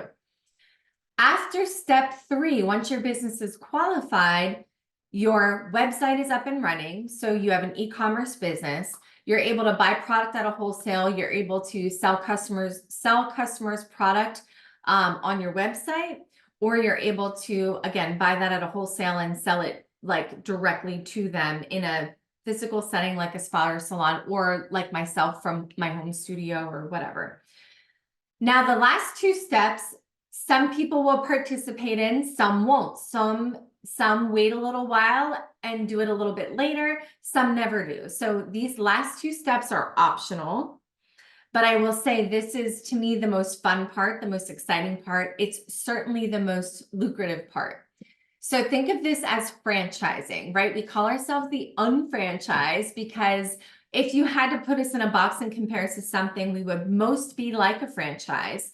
After step 3, once your business is qualified, your website is up and running. So you have an e-commerce business. You're able to buy product at a wholesale. You're able to sell customers product on your website, or you're able to, again, buy that at a wholesale and sell it like directly to them in a physical setting like a spa or salon, or like myself from my home studio or whatever. Now, the last 2 steps, some people will participate in, some won't. Some wait a little while and do it a little bit later. Some never do. So these last 2 steps are optional. But I will say this is, to me, the most fun part, the most exciting part. It's certainly the most lucrative part. So think of this as franchising, right? We call ourselves the unfranchised because if you had to put us in a box and compare us to something, we would most be like a franchise.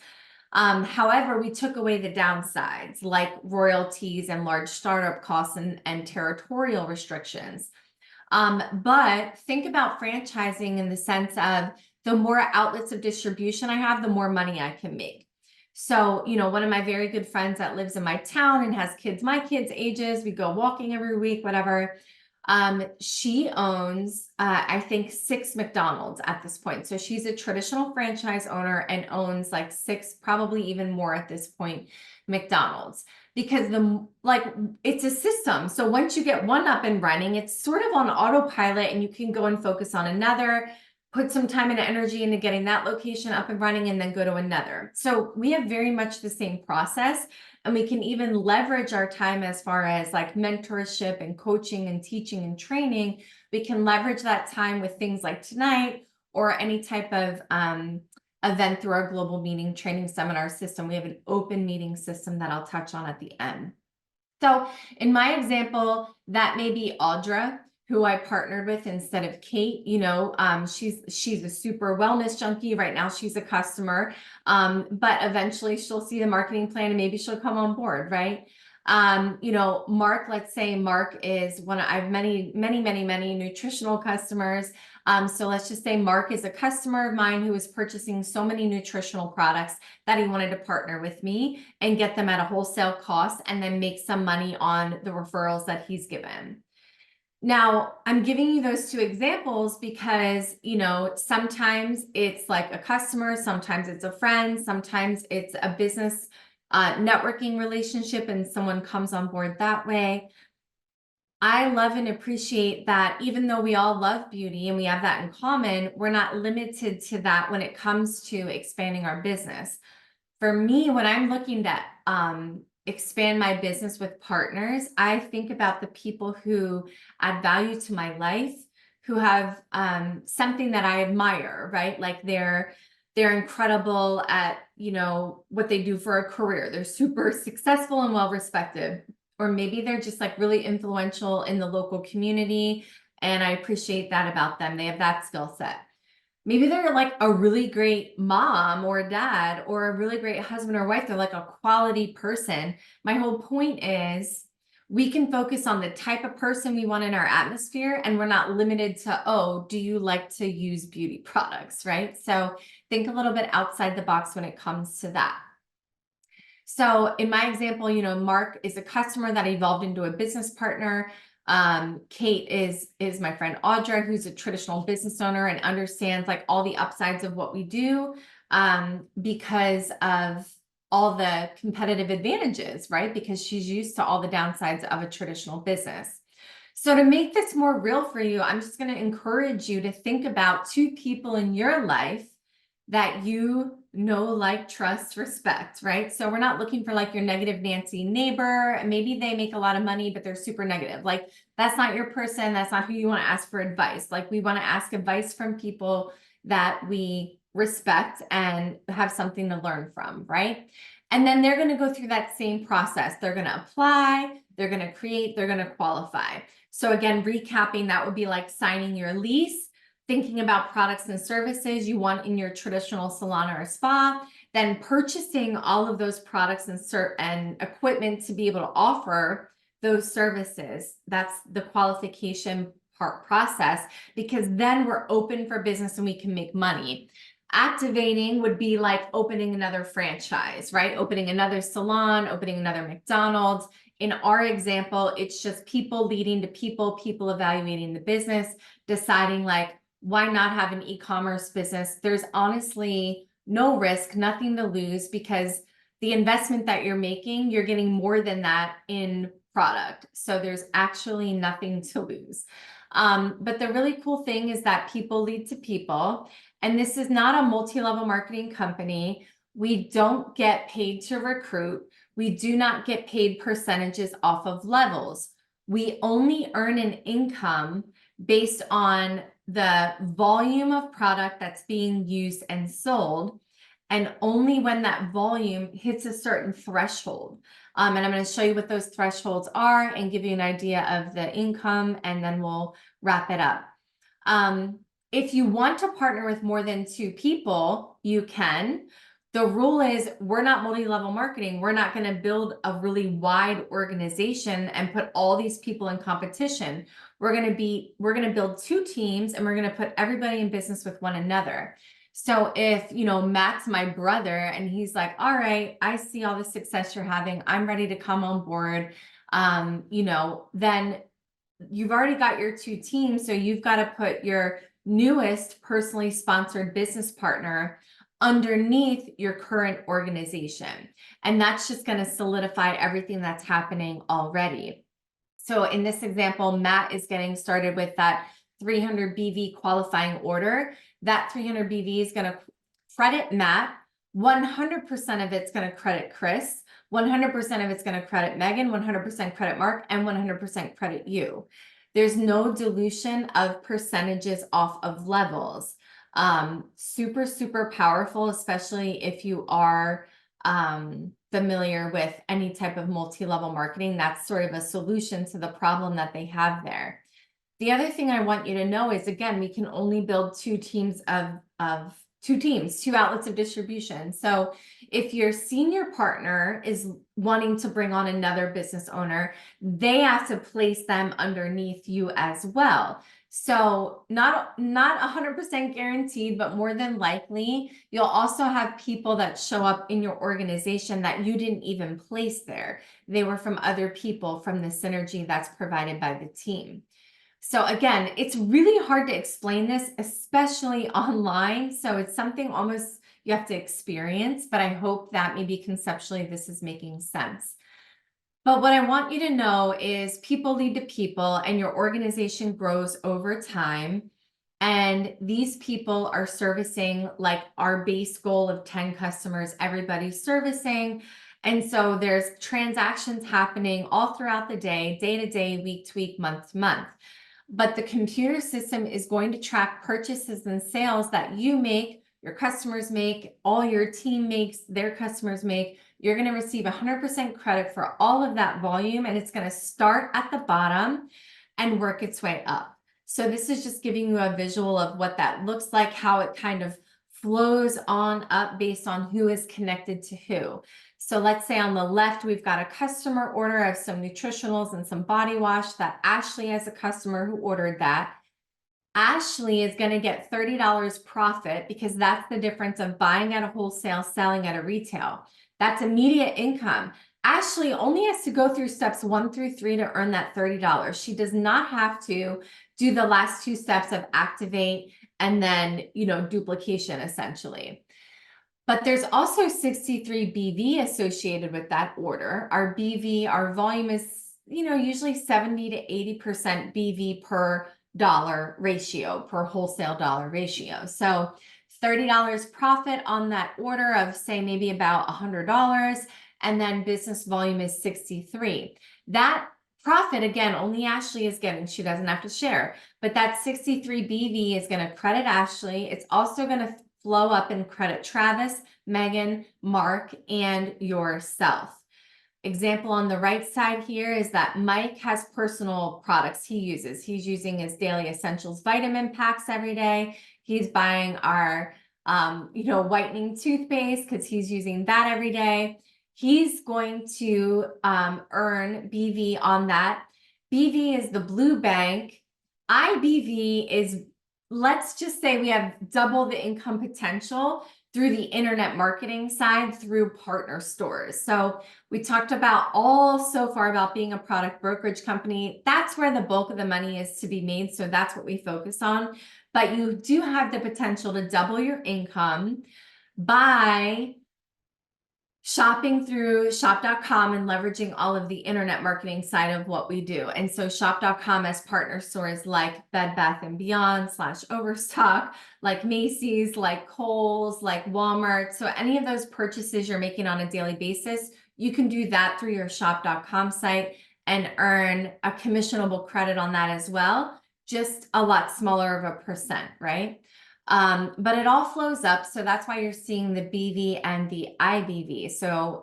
However, we took away the downsides like royalties and large startup costs and territorial restrictions. But think about franchising in the sense of the more outlets of distribution I have, the more money I can make. So, one of my very good friends that lives in my town and has kids my kids' ages, we go walking every week, whatever. She owns, I think 6 McDonald's at this point. So she's a traditional franchise owner and owns like 6, probably even more at this point, McDonald's, because it's a system. So once you get one up and running, it's sort of on autopilot and you can go and focus on another, put some time and energy into getting that location up and running, and then go to another. So we have very much the same process. And we can even leverage our time as far as like mentorship and coaching and teaching and training. We can leverage that time with things like tonight or any type of event through our global meeting training seminar system. We have an open meeting system that I'll touch on at the end. So in my example, that may be Audra, who I partnered with instead of Kate. She's a super wellness junkie. Right now she's a customer, but eventually she'll see the marketing plan and maybe she'll come on board, right? Mark, let's say Mark is I have many nutritional customers. So let's just say Mark is a customer of mine who is purchasing so many nutritional products that he wanted to partner with me and get them at a wholesale cost and then make some money on the referrals that he's given. Now, I'm giving you those 2 examples because, sometimes it's like a customer, sometimes it's a friend, sometimes it's a business networking relationship and someone comes on board that way. I love and appreciate that even though we all love beauty and we have that in common, we're not limited to that when it comes to expanding our business. For me, when I'm looking to expand my business with partners, I think about the people who add value to my life, who have something that I admire, right? Like they're incredible at, what they do for a career. They're super successful and well-respected, or maybe they're just like really influential in the local community. And I appreciate that about them. They have that skill set. Maybe they're like a really great mom or dad or a really great husband or wife. They're like a quality person. My whole point is we can focus on the type of person we want in our atmosphere, and we're not limited to, do you like to use beauty products, right? So think a little bit outside the box when it comes to that. So in my example, Mark is a customer that evolved into a business partner. Kate is my friend Audra, who's a traditional business owner and understands like all the upsides of what we do because of all the competitive advantages, right? Because she's used to all the downsides of a traditional business. So to make this more real for you, I'm just going to encourage you to think about 2 people in your life that you know, like, trust, respect, right? So we're not looking for like your negative Nancy neighbor. Maybe they make a lot of money, but they're super negative. Like, that's not your person. That's not who you want to ask for advice. Like, we want to ask advice from people that we respect and have something to learn from, right? And then they're going to go through that same process. They're going to apply, they're going to create, they're going to qualify. So again, recapping, that would be like signing your lease, thinking about products and services you want in your traditional salon or spa, then purchasing all of those products and equipment to be able to offer those services. That's the qualification process, because then we're open for business and we can make money. Activating would be like opening another franchise, right? Opening another salon, opening another McDonald's. In our example, it's just people leading to people, people evaluating the business, deciding like, why not have an e-commerce business? There's honestly no risk, nothing to lose, because the investment that you're making, you're getting more than that in product. So there's actually nothing to lose. But the really cool thing is that people lead to people, and this is not a multi-level marketing company. We don't get paid to recruit. We do not get paid percentages off of levels. We only earn an income based on the volume of product that's being used and sold, and only when that volume hits a certain threshold. And I'm going to show you what those thresholds are and give you an idea of the income, and then we'll wrap it up. If you want to partner with more than 2 people, you can. The rule is we're not multi-level marketing. We're not going to build a really wide organization and put all these people in competition. We're going to build 2 teams, and we're going to put everybody in business with one another. So if, Matt's my brother and he's like, all right, I see all the success you're having, I'm ready to come on board. Then you've already got your 2 teams. So you've got to put your newest personally sponsored business partner underneath your current organization. And that's just going to solidify everything that's happening already. So in this example, Matt is getting started with that 300 BV qualifying order. That 300 BV is going to credit Matt. 100% of it's going to credit Chris. 100% of it's going to credit Megan, 100% credit Mark, and 100% credit you. There's no dilution of percentages off of levels. Super, super powerful, especially if you are familiar with any type of multi-level marketing. That's sort of a solution to the problem that they have there. The other thing I want you to know is, again, we can only build 2 teams of 2 outlets of distribution. So if your senior partner is wanting to bring on another business owner, they have to place them underneath you as well. So not 100% guaranteed, but more than likely, you'll also have people that show up in your organization that you didn't even place there. They were from other people, from the synergy that's provided by the team. So again, it's really hard to explain this, especially online. So it's something almost you have to experience, but I hope that maybe conceptually this is making sense. But what I want you to know is people lead to people, and your organization grows over time. And these people are servicing like our base goal of 10 customers, everybody's servicing. And so there's transactions happening all throughout the day to day, week to week, month to month. But the computer system is going to track purchases and sales that you make, your customers make, all your team makes, their customers make. You're going to receive 100% credit for all of that volume, and it's going to start at the bottom and work its way up. So this is just giving you a visual of what that looks like, how it kind of flows on up based on who is connected to who. So let's say on the left, we've got a customer order of some nutritionals and some body wash that Ashley has a customer who ordered that. Ashley is going to get $30 profit, because that's the difference of buying at a wholesale, selling at a retail. That's immediate income. Ashley only has to go through steps 1 through 3 to earn that $30. She does not have to do the last 2 steps of activate and then, duplication essentially. But there's also 63 BV associated with that order. Our BV, our volume is usually 70 to 80% BV per dollar ratio, per wholesale dollar ratio. So $30 profit on that order of, say, maybe about $100, and then business volume is 63. That profit, again, only Ashley is getting. She doesn't have to share, but that 63 BV is going to credit Ashley. It's also going to flow up and credit Travis, Megan, Mark, and yourself. Example on the right side here is that Mike has personal products he uses. He's using his Daily Essentials vitamin packs every day. He's buying our, whitening toothpaste because he's using that every day. He's going to earn BV on that. BV is the blue bank. IBV is, let's just say we have double the income potential through the internet marketing side through partner stores. So we talked about so far about being a product brokerage company. That's where the bulk of the money is to be made. So that's what we focus on. But you do have the potential to double your income by shopping through shop.com and leveraging all of the internet marketing side of what we do. And so shop.com has partner stores like Bed Bath & Beyond / Overstock, like Macy's, like Kohl's, like Walmart. So any of those purchases you're making on a daily basis, you can do that through your shop.com site and earn a commissionable credit on that as well. Just a lot smaller of a percent, right? But it all flows up. So that's why you're seeing the BV and the IBV. So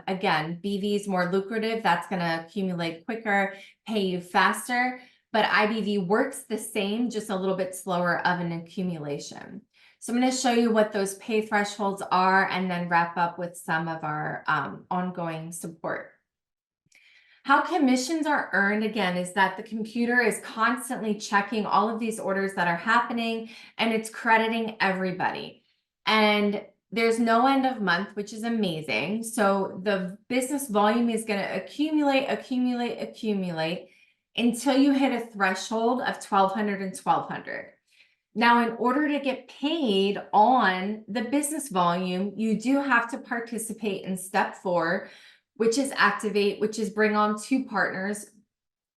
again, BV is more lucrative. That's going to accumulate quicker, pay you faster. But IBV works the same, just a little bit slower of an accumulation. So I'm going to show you what those pay thresholds are and then wrap up with some of our ongoing support. How commissions are earned, again, is that the computer is constantly checking all of these orders that are happening and it's crediting everybody. And there's no end of month, which is amazing. So the business volume is going to accumulate until you hit a threshold of 1,200 and 1,200. Now, in order to get paid on the business volume, you do have to participate in step 4, which is activate, which is bring on 2 partners,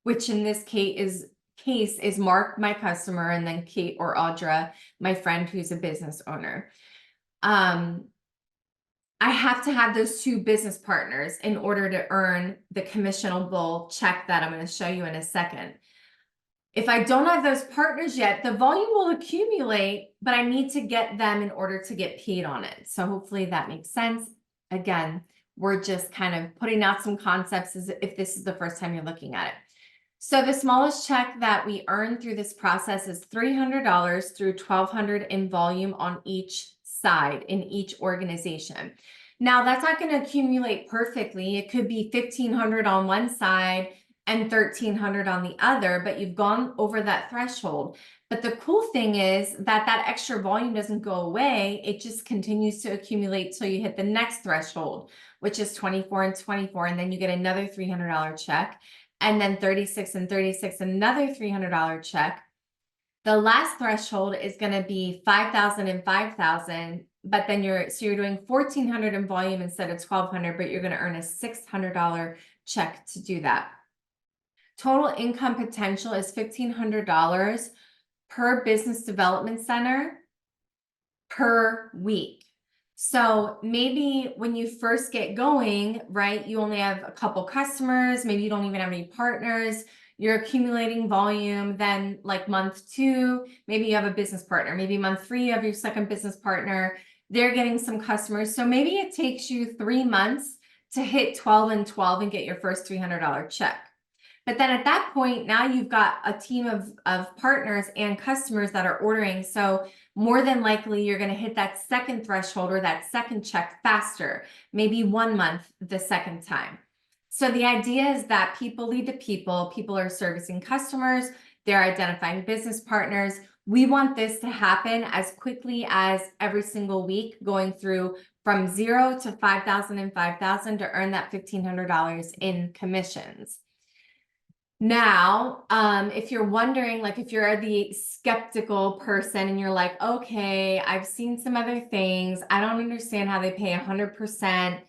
which in this case is Mark, my customer, and then Kate or Audra, my friend who's a business owner. I have to have those 2 business partners in order to earn the commissionable check that I'm going to show you in a second. If I don't have those partners yet, the volume will accumulate, but I need to get them in order to get paid on it. So hopefully that makes sense. Again, we're just kind of putting out some concepts as if this is the first time you're looking at it. So the smallest check that we earn through this process is $300 through $1,200 in volume on each side in each organization. Now that's not going to accumulate perfectly. It could be $1,500 on one side and $1,300 on the other, but you've gone over that threshold. But the cool thing is that that extra volume doesn't go away. It just continues to accumulate till you hit the next threshold, which is 24 and 24. And then you get another $300 check, and then 36 and 36, another $300 check. The last threshold is going to be 5,000 and 5,000, but then you're doing 1,400 in volume instead of 1,200, but you're going to earn a $600 check to do that. Total income potential is $1,500 per business development center per week. So maybe when you first get going, right, you only have a couple customers, maybe you don't even have any partners, you're accumulating volume. Then like month 2, maybe you have a business partner, maybe month 3, you have your second business partner, they're getting some customers. So maybe it takes you 3 months to hit 12 and 12 and get your first $300 check. But then at that point, now you've got a team of partners and customers that are ordering. So more than likely, you're going to hit that second threshold or that second check faster, maybe 1 month the second time. So the idea is that people lead to people. People are servicing customers. They're identifying business partners. We want this to happen as quickly as every single week, going through from 0 to 5,000 and 5,000 to earn that $1,500 in commissions. Now, if you're wondering, like if you're the skeptical person and you're like, okay, I've seen some other things, I don't understand how they pay 100%.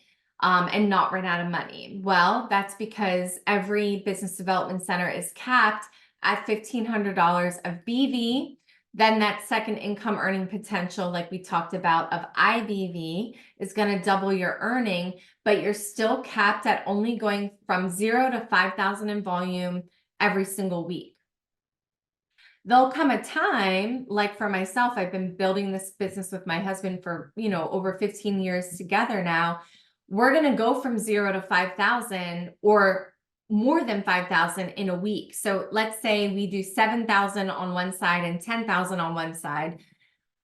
and not run out of money? Well, that's because every business development center is capped at $1,500 of BV. Then that second income earning potential, like we talked about, of IBV is going to double your earning, but you're still capped at only going from 0 to 5,000 in volume every single week. There'll come a time, like for myself, I've been building this business with my husband for, over 15 years together now. We're going to go from 0 to 5,000 or more than 5,000 in a week. So let's say we do 7,000 on one side and 10,000 on one side.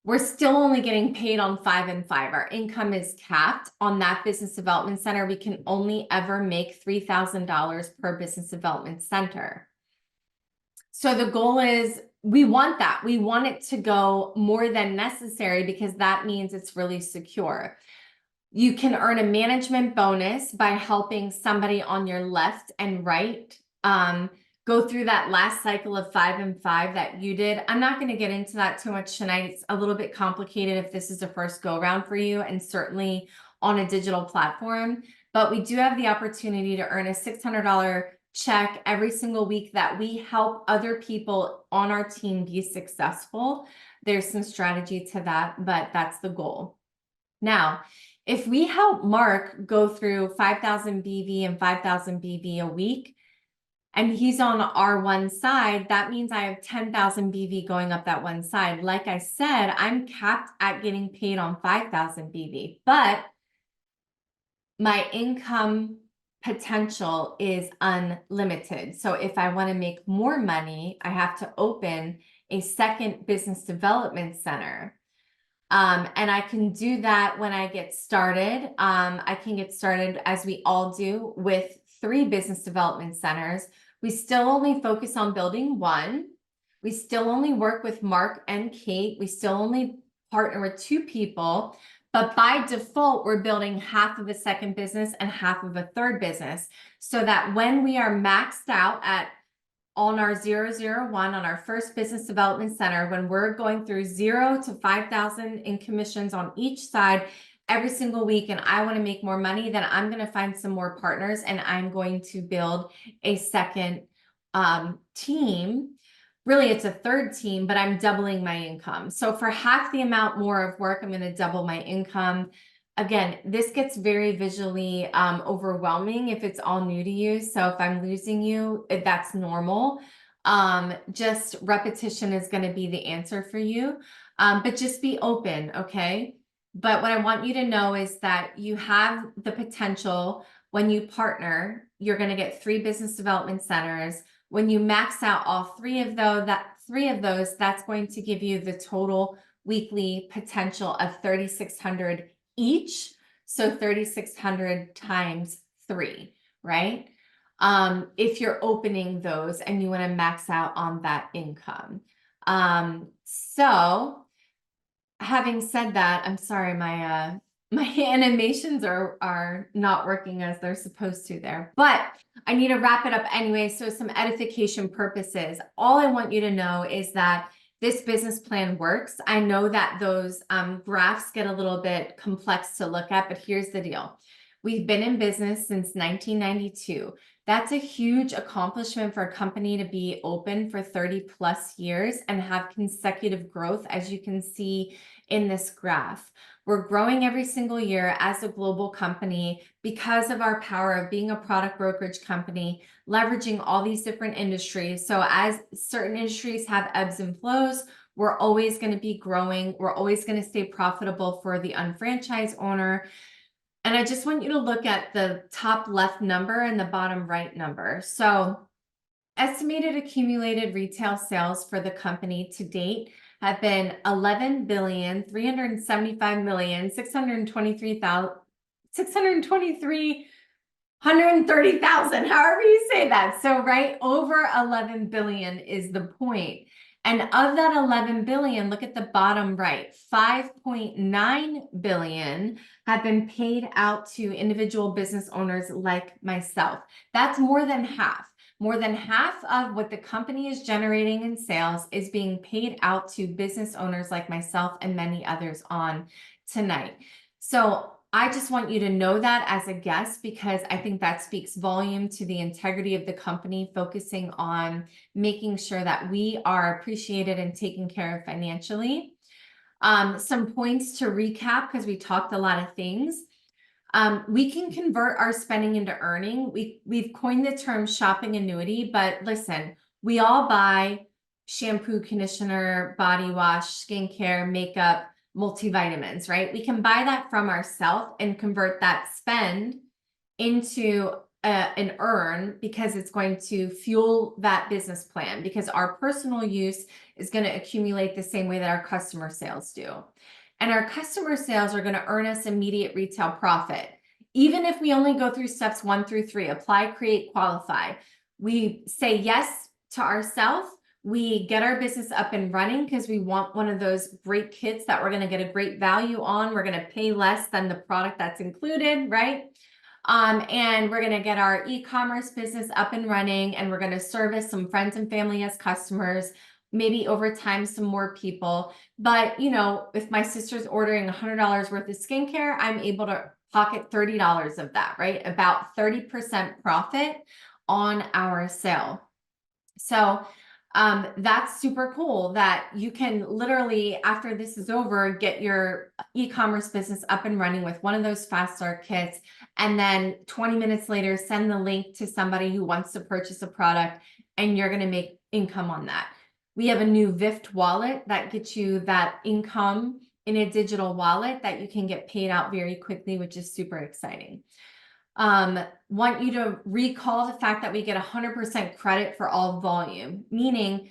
We're still only getting paid on 5 and 5. Our income is capped on that business development center. We can only ever make $3,000 per business development center. So the goal is, we want that. We want it to go more than necessary because that means it's really secure. You can earn a management bonus by helping somebody on your left and right go through that last cycle of 5 and 5 that you did. I'm not going to get into that too much tonight. It's a little bit complicated if this is a first go around for you, and certainly on a digital platform. But we do have the opportunity to earn a $600 check every single week that we help other people on our team be successful. There's some strategy to that, but that's the goal. Now, if we help Mark go through 5,000 BV and 5,000 BV a week, and he's on our one side, that means I have 10,000 BV going up that one side. Like I said, I'm capped at getting paid on 5,000 BV, but my income potential is unlimited. So if I want to make more money, I have to open a second business development center. And I can do that when I get started. I can get started, as we all do, with 3 business development centers. We still only focus on building 1. We still only work with Mark and Kate. We still only partner with 2 people. But by default, we're building half of a second business and half of a third business, so that when we are maxed out on our 001, on our first business development center, when we're going through 0 to 5,000 in commissions on each side every single week, and I want to make more money, then I'm going to find some more partners and I'm going to build a second team. Really, it's a third team, but I'm doubling my income. So for half the amount more of work, I'm going to double my income. Again, this gets very visually overwhelming if it's all new to you. So if I'm losing you, that's normal. Just repetition is going to be the answer for you. But just be open, okay? But what I want you to know is that you have the potential. When you partner, you're going to get 3 business development centers. When you max out all 3 of those, that's going to give you the total weekly potential of 3,600 each. So 3,600 times 3, right? If you're opening those and you want to max out on that income. So having said that, I'm sorry, my animations are not working as they're supposed to there, but I need to wrap it up anyway. So some edification purposes. All I want you to know is that this business plan works. I know that those graphs get a little bit complex to look at, but here's the deal. We've been in business since 1992. That's a huge accomplishment for a company to be open for 30 plus years and have consecutive growth, as you can see in this graph. We're growing every single year as a global company because of our power of being a product brokerage company, leveraging all these different industries. So as certain industries have ebbs and flows, we're always going to be growing. We're always going to stay profitable for the unfranchised owner. And I just want you to look at the top left number and the bottom right number. So estimated accumulated retail sales for the company to date have been 11,375,630,000, however you say that. So right over 11 billion is the point. And of that 11 billion, look at the bottom right, 5.9 billion have been paid out to individual business owners like myself. That's more than half. More than half of what the company is generating in sales is being paid out to business owners like myself and many others on tonight. So I just want you to know that as a guest, because I think that speaks volume to the integrity of the company, focusing on making sure that we are appreciated and taken care of financially. Some points to recap, because we talked a lot of things. We can convert our spending into earning. We've coined the term shopping annuity, but listen, we all buy shampoo, conditioner, body wash, skincare, makeup, multivitamins, right? We can buy that from ourselves and convert that spend into an earn, because it's going to fuel that business plan, because our personal use is going to accumulate the same way that our customer sales do. And our customer sales are going to earn us immediate retail profit. Even if we only go through steps 1 through 3, apply, create, qualify. We say yes to ourselves. We get our business up and running because we want one of those great kits that we're going to get a great value on. We're going to pay less than the product that's included, right? And we're going to get our e-commerce business up and running, and we're going to service some friends and family as customers, maybe over time some more people. But you know, if my sister's ordering $100 worth of skincare, I'm able to pocket $30 of that, right? About 30% profit on our sale. So that's super cool that you can literally, after this is over, get your e-commerce business up and running with one of those fast start kits, and then 20 minutes later, send the link to somebody who wants to purchase a product, and you're going to make income on that. We have a new VIFT wallet that gets you that income in a digital wallet that you can get paid out very quickly, which is super exciting. Want you to recall the fact that we get 100% credit for all volume, meaning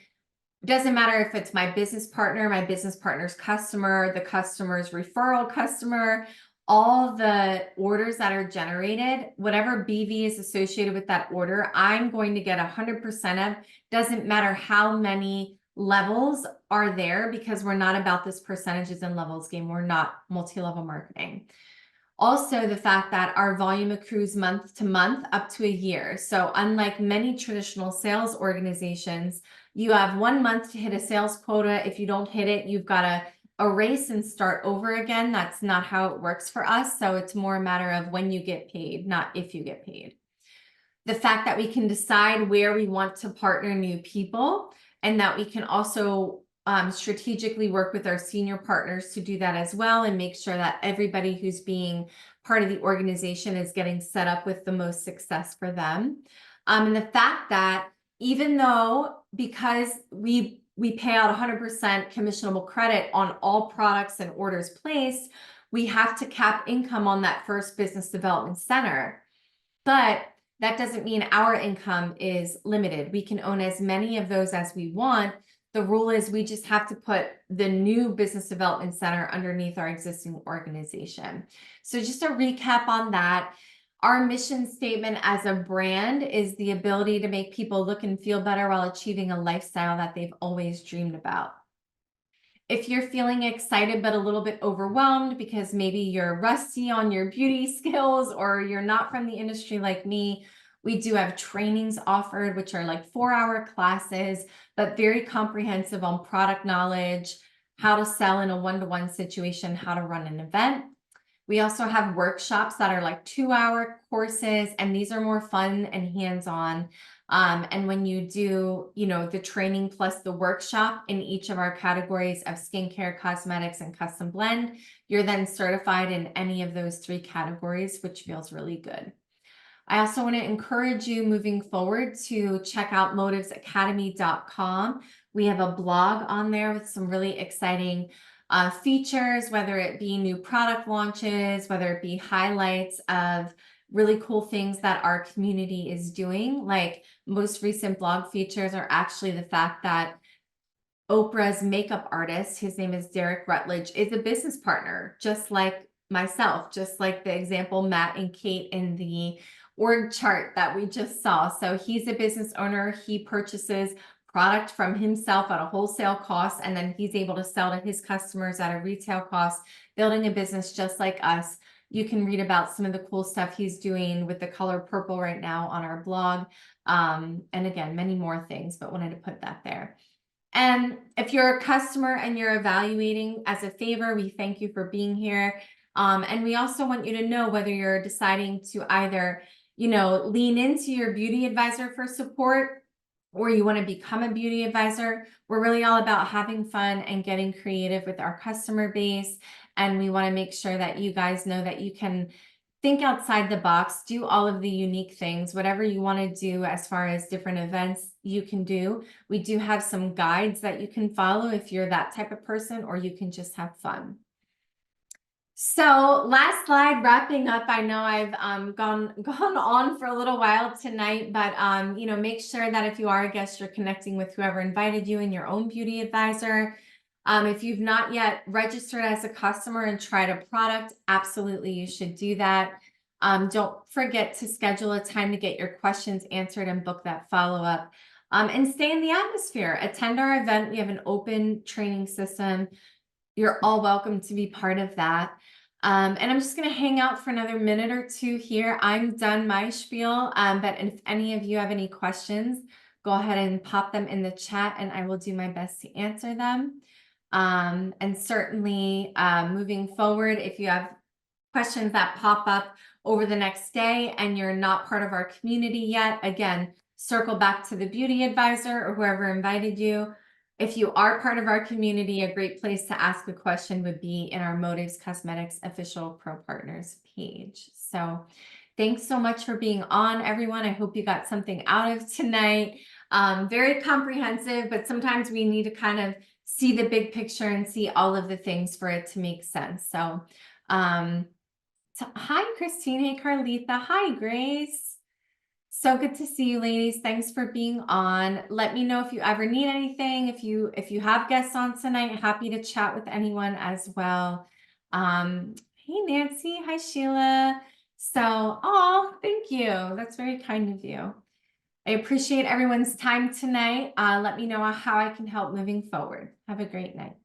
it doesn't matter if it's my business partner, my business partner's customer, the customer's referral customer, all the orders that are generated, whatever BV is associated with that order, I'm going to get 100% of. Doesn't matter how many levels are there, because we're not about this percentages and levels game. We're not multi-level marketing. Also, the fact that our volume accrues month to month up to a year. So unlike many traditional sales organizations, you have 1 month to hit a sales quota. If you don't hit it, you've got to erase and start over again. That's not how it works for us. So it's more a matter of when you get paid, not if you get paid. The fact that we can decide where we want to partner new people, and that we can also strategically work with our senior partners to do that as well, and make sure that everybody who's being part of the organization is getting set up with the most success for them. And the fact that even though, because we pay out 100% commissionable credit on all products and orders placed, we have to cap income on that first business development center. But that doesn't mean our income is limited. We can own as many of those as we want. The rule is we just have to put the new business development center underneath our existing organization. So just a recap on that. Our mission statement as a brand is the ability to make people look and feel better while achieving a lifestyle that they've always dreamed about. If you're feeling excited but a little bit overwhelmed because maybe you're rusty on your beauty skills, or you're not from the industry like me, we do have trainings offered, which are like 4-hour classes, but very comprehensive on product knowledge, how to sell in a one-to-one situation, how to run an event. We also have workshops that are like 2-hour courses, and these are more fun and hands-on. And when you do, you know, the training plus the workshop in each of our categories of skincare, cosmetics, and custom blend, you're then certified in any of those 3 categories, which feels really good. I also want to encourage you moving forward to check out motivesacademy.com. We have a blog on there with some really exciting features, whether it be new product launches, whether it be highlights of really cool things that our community is doing. Like, most recent blog features are actually the fact that Oprah's makeup artist, his name is Derek Rutledge, is a business partner, just like myself, just like the example Matt and Kate in the org chart that we just saw. So he's a business owner. He purchases product from himself at a wholesale cost, and then he's able to sell to his customers at a retail cost, building a business just like us. You can read about some of the cool stuff he's doing with the color purple right now on our blog. And again, many more things, but wanted to put that there. And if you're a customer and you're evaluating, as a favor, we thank you for being here. And we also want you to know whether you're deciding to either, lean into your beauty advisor for support or you want to become a beauty advisor. We're really all about having fun and getting creative with our customer base. And we want to make sure that you guys know that you can think outside the box, do all of the unique things, whatever you want to do as far as different events you can do. We do have some guides that you can follow if you're that type of person, or you can just have fun. So last slide, wrapping up. I know I've gone on for a little while tonight, but make sure that if you are a guest, you're connecting with whoever invited you and your own beauty advisor. If you've not yet registered as a customer and tried a product, absolutely you should do that. Don't forget to schedule a time to get your questions answered and book that follow-up. And stay in the atmosphere. Attend our event. We have an open training system. You're all welcome to be part of that. And I'm just going to hang out for another minute or two here. I'm done my spiel, but if any of you have any questions, go ahead and pop them in the chat and I will do my best to answer them. And certainly moving forward, if you have questions that pop up over the next day and you're not part of our community yet, again, circle back to the beauty advisor or whoever invited you. If you are part of our community, a great place to ask a question would be in our Motives Cosmetics official Pro Partners page. So thanks so much for being on, everyone. I hope you got something out of tonight. Very comprehensive, but sometimes we need to kind of see the big picture and see all of the things for it to make sense. So, hi, Christine. Hey, Carlita. Hi, Grace. So good to see you, ladies. Thanks for being on. Let me know if you ever need anything. If you have guests on tonight, happy to chat with anyone as well. Hey, Nancy. Hi, Sheila. So, thank you. That's very kind of you. I appreciate everyone's time tonight. Let me know how I can help moving forward. Have a great night.